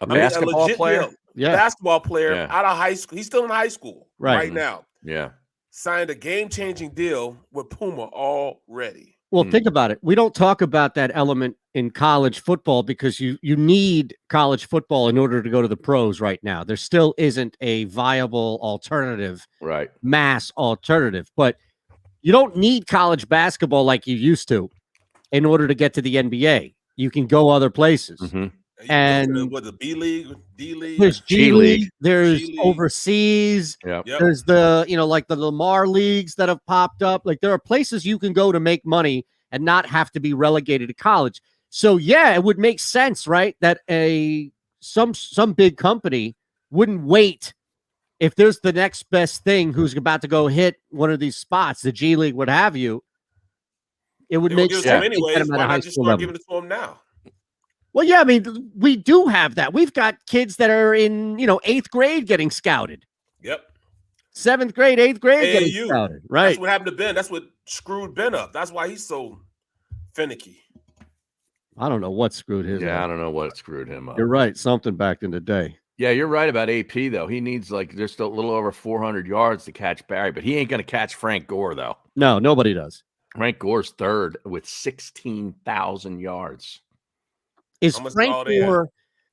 A basketball player? Yeah. Basketball player out of high school. He's still in high school right now. Yeah. Signed a game-changing deal with Puma already. Well, think about it. We don't talk about that element in college football because you need college football in order to go to the pros right now. There still isn't a viable alternative, right? Mass alternative. But you don't need college basketball like you used to in order to get to the NBA. You can go other places. Mm-hmm. And what the B League, D League, there's G League, there's overseas, there's the like the Lamar leagues that have popped up. Like there are places you can go to make money and not have to be relegated to college. So yeah, it would make sense, right? That some big company wouldn't wait if there's the next best thing who's about to go hit one of these spots, the G League, what have you, it would make sense. Anyways, why not just start giving it to him now? Well, yeah, I mean, we do have that. We've got kids that are in, 8th grade getting scouted. Yep. 7th grade, 8th grade getting scouted. Right. That's what happened to Ben. That's what screwed Ben up. That's why he's so finicky. I don't know what screwed his up. I don't know what screwed him up. You're right. Something back in the day. Yeah, you're right about AP, though. He needs just a little over 400 yards to catch Barry, but he ain't going to catch Frank Gore, though. No, nobody does. Frank Gore's third with 16,000 yards. Is Frank Gore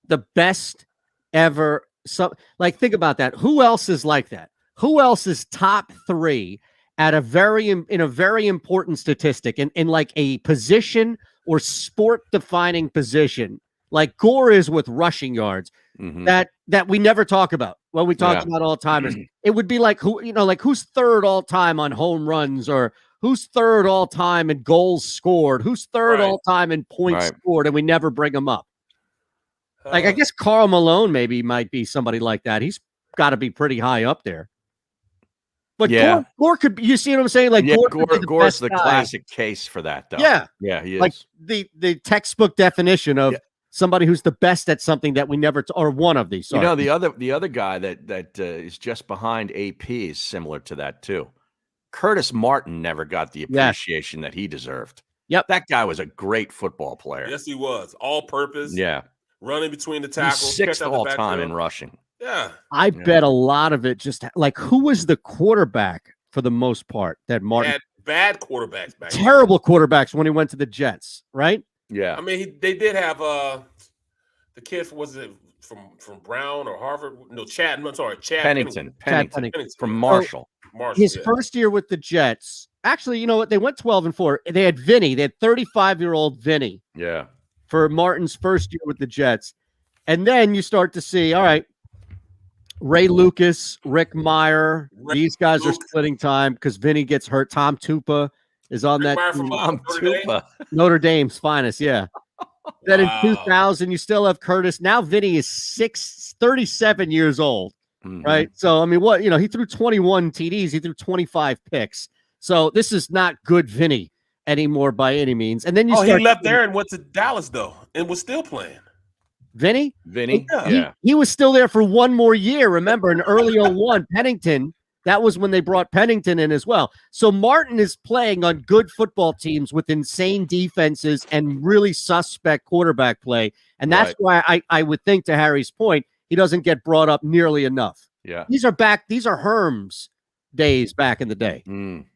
the best ever? Think about that. Who else is like that? Who else is top 3 at in a very important statistic in like a position or sport defining position like Gore is with rushing yards that we never talk about when we talk about all timers? It would be like who's third all time on home runs, or who's third all time in goals scored, who's third all time in points scored, and we never bring them up. I guess Karl Malone might be somebody like that. He's got to be pretty high up there. But Gore could. You see what I'm saying? Like Gore's the classic case for that, though. Yeah, he is. Like the textbook definition of somebody who's the best at something that we never or one of these. Sorry. The other guy that is just behind AP is similar to that too. Curtis Martin never got the appreciation that he deserved. Yep, that guy was a great football player. Yes, he was. All purpose. Yeah, running between the tackles. He's 6th all time in rushing. Yeah, I bet a lot of it just like who was the quarterback for the most part that Martin had bad quarterbacks back. Terrible quarterbacks when he went to the Jets, right? Yeah, I mean they did have the kid from Brown or Harvard? No, Chad. No, sorry, Chad Pennington from Marshall. His first year with the Jets. Actually, you know what? They went 12-4. They had Vinny. They had 35-year-old Vinny. Yeah, for Martin's first year with the Jets, and then you start to see, all right, Ray Lucas, Rick Meyer, these guys are splitting time because Vinny gets hurt. Tom Tupa is on that team. Notre Dame's finest, yeah. Then in 2000, you still have Curtis. Now Vinny is 37 years old, right? So, I mean, he threw 21 TDs. He threw 25 picks. So this is not good Vinny anymore by any means. And then he left there and went to Dallas, though, and was still playing. Vinny? Yeah. He was still there for one more year. Remember, in early 01, Pennington, that was when they brought Pennington in as well. So Martin is playing on good football teams with insane defenses and really suspect quarterback play. And that's why I would think, to Harry's point, he doesn't get brought up nearly enough. Yeah. These are Herm's days back in the day. And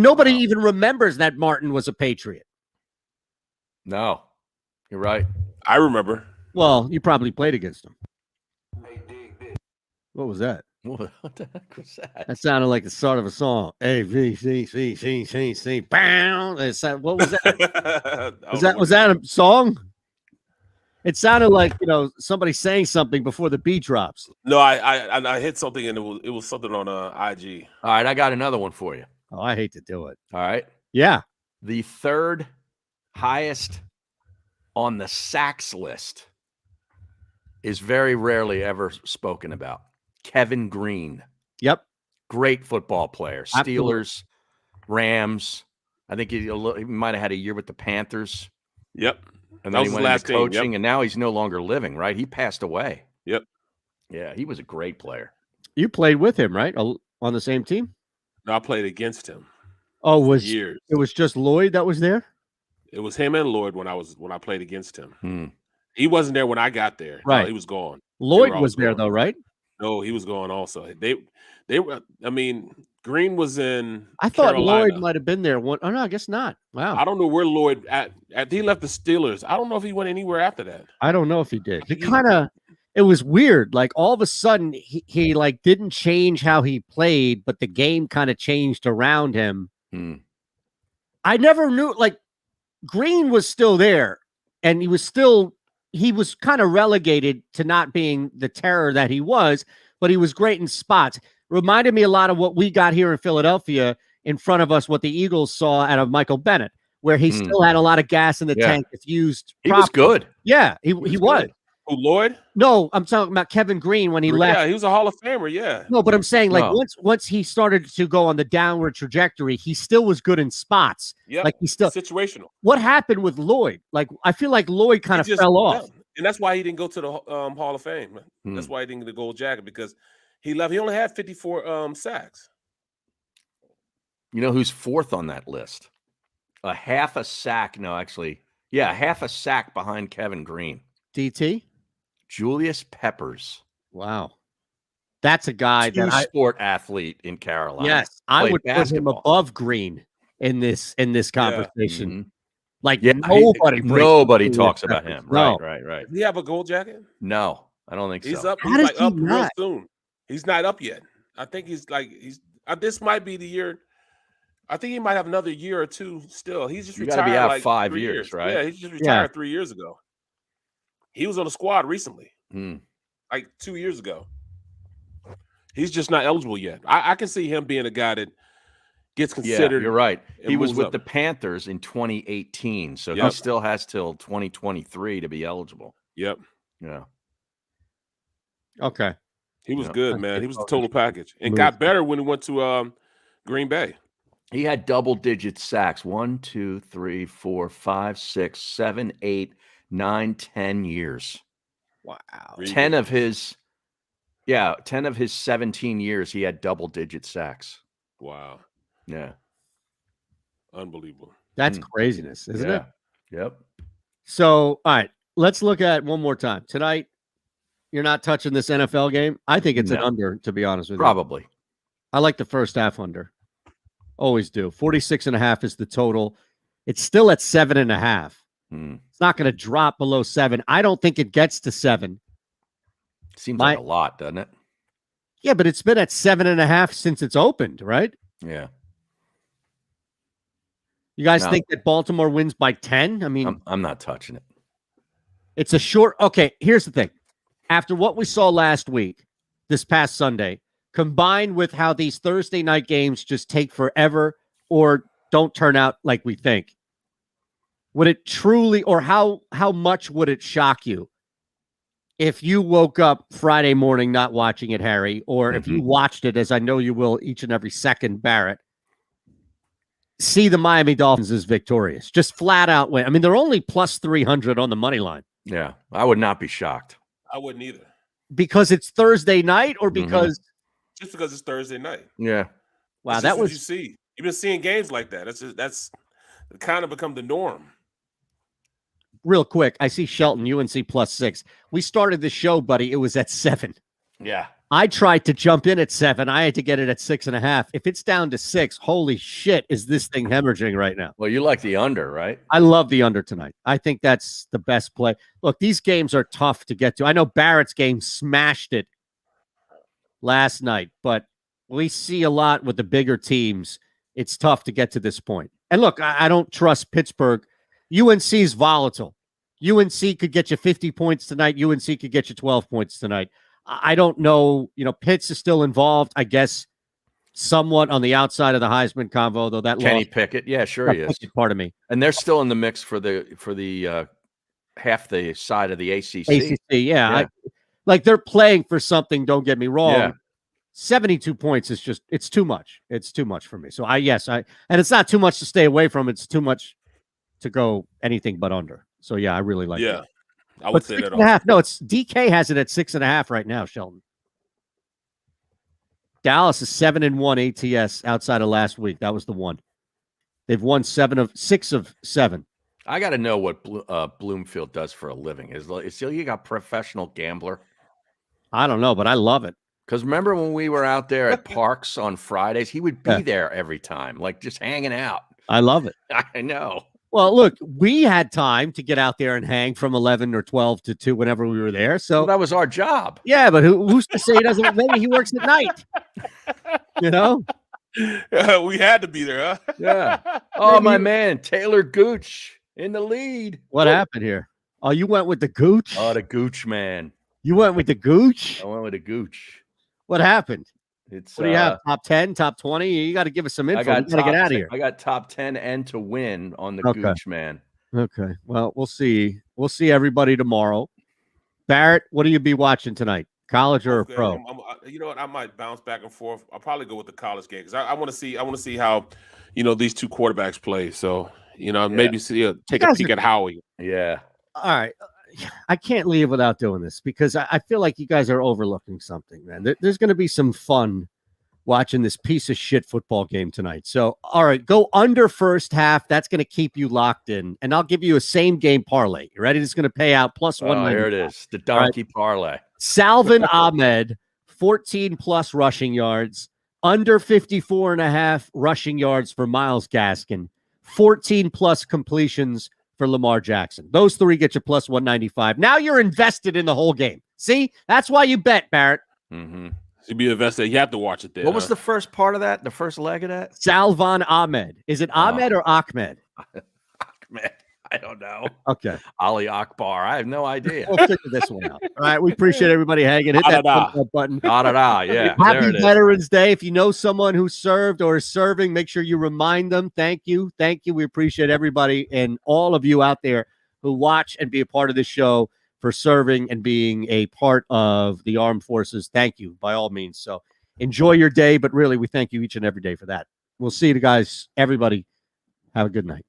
nobody even remembers that Martin was a Patriot. No, you're right. I remember. Well, you probably played against him. What was that? What the heck was that? That sounded like the start of a song. A V C C C C C. Bam. What was that? Was that a song? It sounded like somebody saying something before the beat drops. No, I hit something and it was something on IG. All right, I got another one for you. Oh, I hate to do it. All right. Yeah. The third highest on the sacks list is very rarely ever spoken about. Kevin Green. Yep. Great football player. Absolutely. Steelers, Rams. I think he might have had a year with the Panthers. Yep. And then he went into coaching, and now he's no longer living, right? He passed away. Yep. Yeah, he was a great player. You played with him, right? On the same team? No, I played against him. Oh, years. It was just Lloyd that was there? It was him and Lloyd when I played against him. He wasn't there when I got there. Right. No, he was gone. Lloyd was there though, right? No, he was gone also. They were. I mean, Green was in. I thought Carolina. Lloyd might have been there. Oh no, I guess not. Wow. I don't know where Lloyd at. He left the Steelers. I don't know if he went anywhere after that. I don't know if he did. It was weird. Like all of a sudden, he like didn't change how he played, but the game kind of changed around him. I never knew. Like Green was still there, and he was kind of relegated to not being the terror that he was, but he was great in spots. Reminded me a lot of what we got here in Philadelphia in front of us, what the Eagles saw out of Michael Bennett, where he still had a lot of gas in the tank if used properly. He was good. Yeah, he was. Who, Lloyd? No, I'm talking about Kevin Green when he left. Yeah, he was a Hall of Famer. Yeah. No, but I'm saying like No. once he started to go on the downward trajectory, he still was good in spots. Yeah. Like he's still situational. What happened with Lloyd? Like I feel like Lloyd kind of fell off. And that's why he didn't go to the Hall of Fame. That's why he didn't get the gold jacket, because he left. He only had 54 sacks. You know who's fourth on that list? A half a sack. No, actually, yeah, half a sack behind Kevin Green. DT? Julius Peppers. Wow. That's a guy that sport athlete in Carolina. Yes, I would put him basketball. above Green in this conversation. Mhm. Like Yeah, nobody talks about him. No. Right. Does he have a gold jacket? No, I don't think He's so. up. How He's does like he up real not? soon. He's not up yet. I think he's this might be the year. I think he might have another year or two still. He's just You retired. gotta be out like 5 3 years, right? Yeah, he just retired 3 years ago. He was on the squad recently, like 2 years ago. He's just not eligible yet. I can see him being a guy that gets considered. Yeah, you're right. He was moves with up. the Panthers in 2018, so he still has till 2023 to be eligible. Yep. Yeah. Okay. He was Yeah. good, man. He was the total package, and got better when he went to Green Bay. He had double-digit sacks. 1, 2, 3, 4, 5, 6, 7, 8, 9, 10 years. Wow. 10 of his 17 years, he had double-digit sacks. Wow. Yeah. Unbelievable. That's craziness, isn't it? Yep. So, all right, let's look at one more time. Tonight, you're not touching this NFL game. I think it's an under, to be honest with you. Probably. I like the first half under. Always do. 46.5 is the total. It's still at 7.5. It's not going to drop below 7. I don't think it gets to 7. Seems like a lot, doesn't it? Yeah, but it's been at 7.5 since it's opened, right? Yeah. You guys think that Baltimore wins by 10? I mean, I'm not touching it. It's a short. Okay, here's the thing. After what we saw last week, this past Sunday, combined with how these Thursday night games just take forever or don't turn out like we think, would it truly, or how much would it shock you if you woke up Friday morning not watching it, Harry, or if you watched it, as I know you will each and every second, Barrett, see the Miami Dolphins as victorious, just flat out win? I mean, they're only plus 300 on the money line. Yeah, I would not be shocked. I wouldn't either. Because it's Thursday night, or because just because it's Thursday night. Yeah. Wow, that was you see. You've been seeing games like that. That's kind of become the norm. Real quick, I see Shelton, UNC plus 6. We started the show, buddy. It was at 7. Yeah. I tried to jump in at 7. I had to get it at 6.5. If it's down to 6, holy shit, is this thing hemorrhaging right now? Well, you like the under, right? I love the under tonight. I think that's the best play. Look, these games are tough to get to. I know Barrett's game smashed it last night, but we see a lot with the bigger teams. It's tough to get to this point. And look, I don't trust Pittsburgh. UNC's volatile. UNC could get you 50 points tonight. UNC could get you 12 points tonight. I don't know. You know, Pitts is still involved, I guess, somewhat on the outside of the Heisman convo, though that Kenny loss, Pickett. Yeah, sure he is. part of me. And they're still in the mix for the half the side of the ACC. Yeah. Like they're playing for something, don't get me wrong. Yeah. 72 points is just, it's too much. It's too much for me. So and it's not too much to stay away from. It's too much to go anything but under. So yeah, I really like that. I would say that. 6.5. No, it's DK has it at 6.5 right now, Sheldon. Dallas is 7-1 ATS outside of last week. That was the one. They've won 6 of 7. I got to know what Bloomfield does for a living. Is he a professional gambler? I don't know, but I love it. Because remember when we were out there at Parks on Fridays, he would be there every time, like just hanging out. I love it. I know. Well, look, we had time to get out there and hang from 11 or 12 to 2 whenever we were there. So that was our job. Yeah, but who's to say he doesn't? Maybe he works at night. You know? We had to be there, huh? Yeah. Oh, my man, Taylor Gooch in the lead. What happened here? Oh, you went with the Gooch? Oh, the Gooch man. You went with the Gooch? I went with the Gooch. What happened? What do you have? Top 10, top 20? You got to give us some info. You got to get out of here. I got top 10 and to win on the Gooch man. Okay. Well, we'll see. We'll see everybody tomorrow. Barrett, what do you be watching tonight? College or Okay, pro? You know what? I might bounce back and forth. I'll probably go with the college game because I want to see. I want to see how, these two quarterbacks play. So, maybe take a peek at Howie. Yeah. All right. I can't leave without doing this because I feel like you guys are overlooking something, man. There's going to be some fun watching this piece of shit football game tonight. So, all right, go under first half. That's going to keep you locked in. And I'll give you a same game parlay. You ready? It's going to pay out plus one. Oh, here it is. The donkey parlay. Salvin Ahmed, 14 plus rushing yards, under 54.5 rushing yards for Myles Gaskin, 14 plus completions for Lamar Jackson. Those three get you plus 195. Now you're invested in the whole game. See? That's why you bet, Barrett. Mm-hmm. To be invested, you have to watch it there. What was the first part of that? The first leg of that? Salvin Ahmed. Is it Ahmed or Ahmed? Ahmed. I don't know. Okay. Ali Akbar. I have no idea. We'll figure this one out. All right. We appreciate everybody hanging. Hit that button. Yeah. Happy Veterans Day. If you know someone who served or is serving, make sure you remind them. Thank you. Thank you. We appreciate everybody and all of you out there who watch and be a part of this show for serving and being a part of the armed forces. Thank you by all means. So enjoy your day, but really we thank you each and every day for that. We'll see you guys. Everybody have a good night.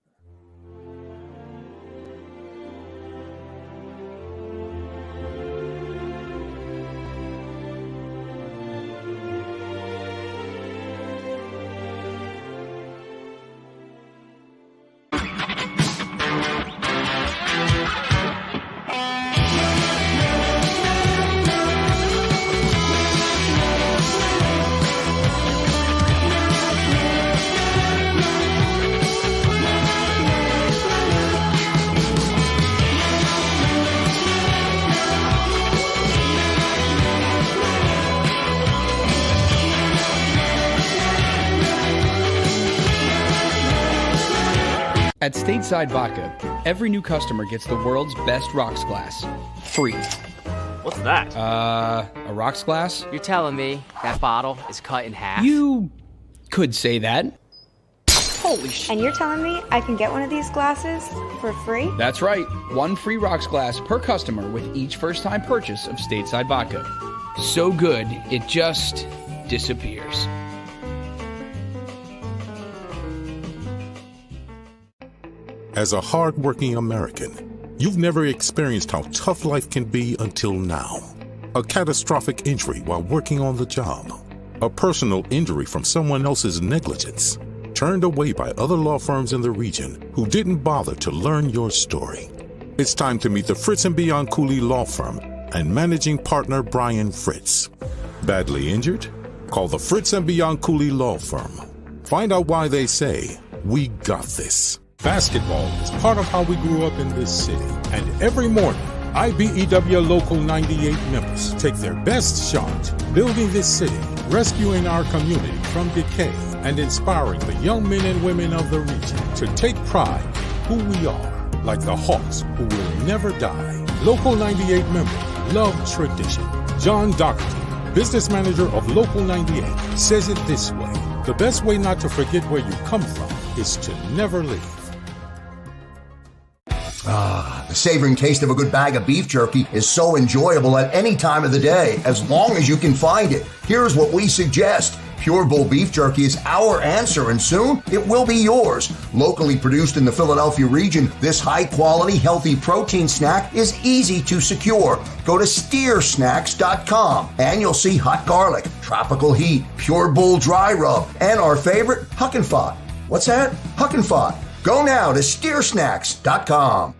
At Stateside Vodka, every new customer gets the world's best rocks glass, free. What's that? A rocks glass? You're telling me that bottle is cut in half? You could say that. Holy shit. And you're telling me I can get one of these glasses for free? That's right. One free rocks glass per customer with each first-time purchase of Stateside Vodka. So good, it just disappears. As a hard-working American, you've never experienced how tough life can be until now. A catastrophic injury while working on the job. A personal injury from someone else's negligence. Turned away by other law firms in the region who didn't bother to learn your story. It's time to meet the Fritz & Bianculli Law Firm and managing partner Brian Fritz. Badly injured? Call the Fritz & Bianculli Law Firm. Find out why they say, "We got this." Basketball is part of how we grew up in this city. And every morning, IBEW Local 98 members take their best shot, building this city, rescuing our community from decay, and inspiring the young men and women of the region to take pride in who we are, like the Hawks who will never die. Local 98 members love tradition. John Doherty, business manager of Local 98, says it this way: the best way not to forget where you come from is to never leave. The savoring taste of a good bag of beef jerky is so enjoyable at any time of the day, as long as you can find it. Here's what we suggest. Pure Bull Beef Jerky is our answer, and soon it will be yours. Locally produced in the Philadelphia region, this high-quality, healthy protein snack is easy to secure. Go to steersnacks.com, and you'll see hot garlic, tropical heat, Pure Bull dry rub, and our favorite, Huck and Fod. What's that? Huck and Fod. Go now to steersnacks.com.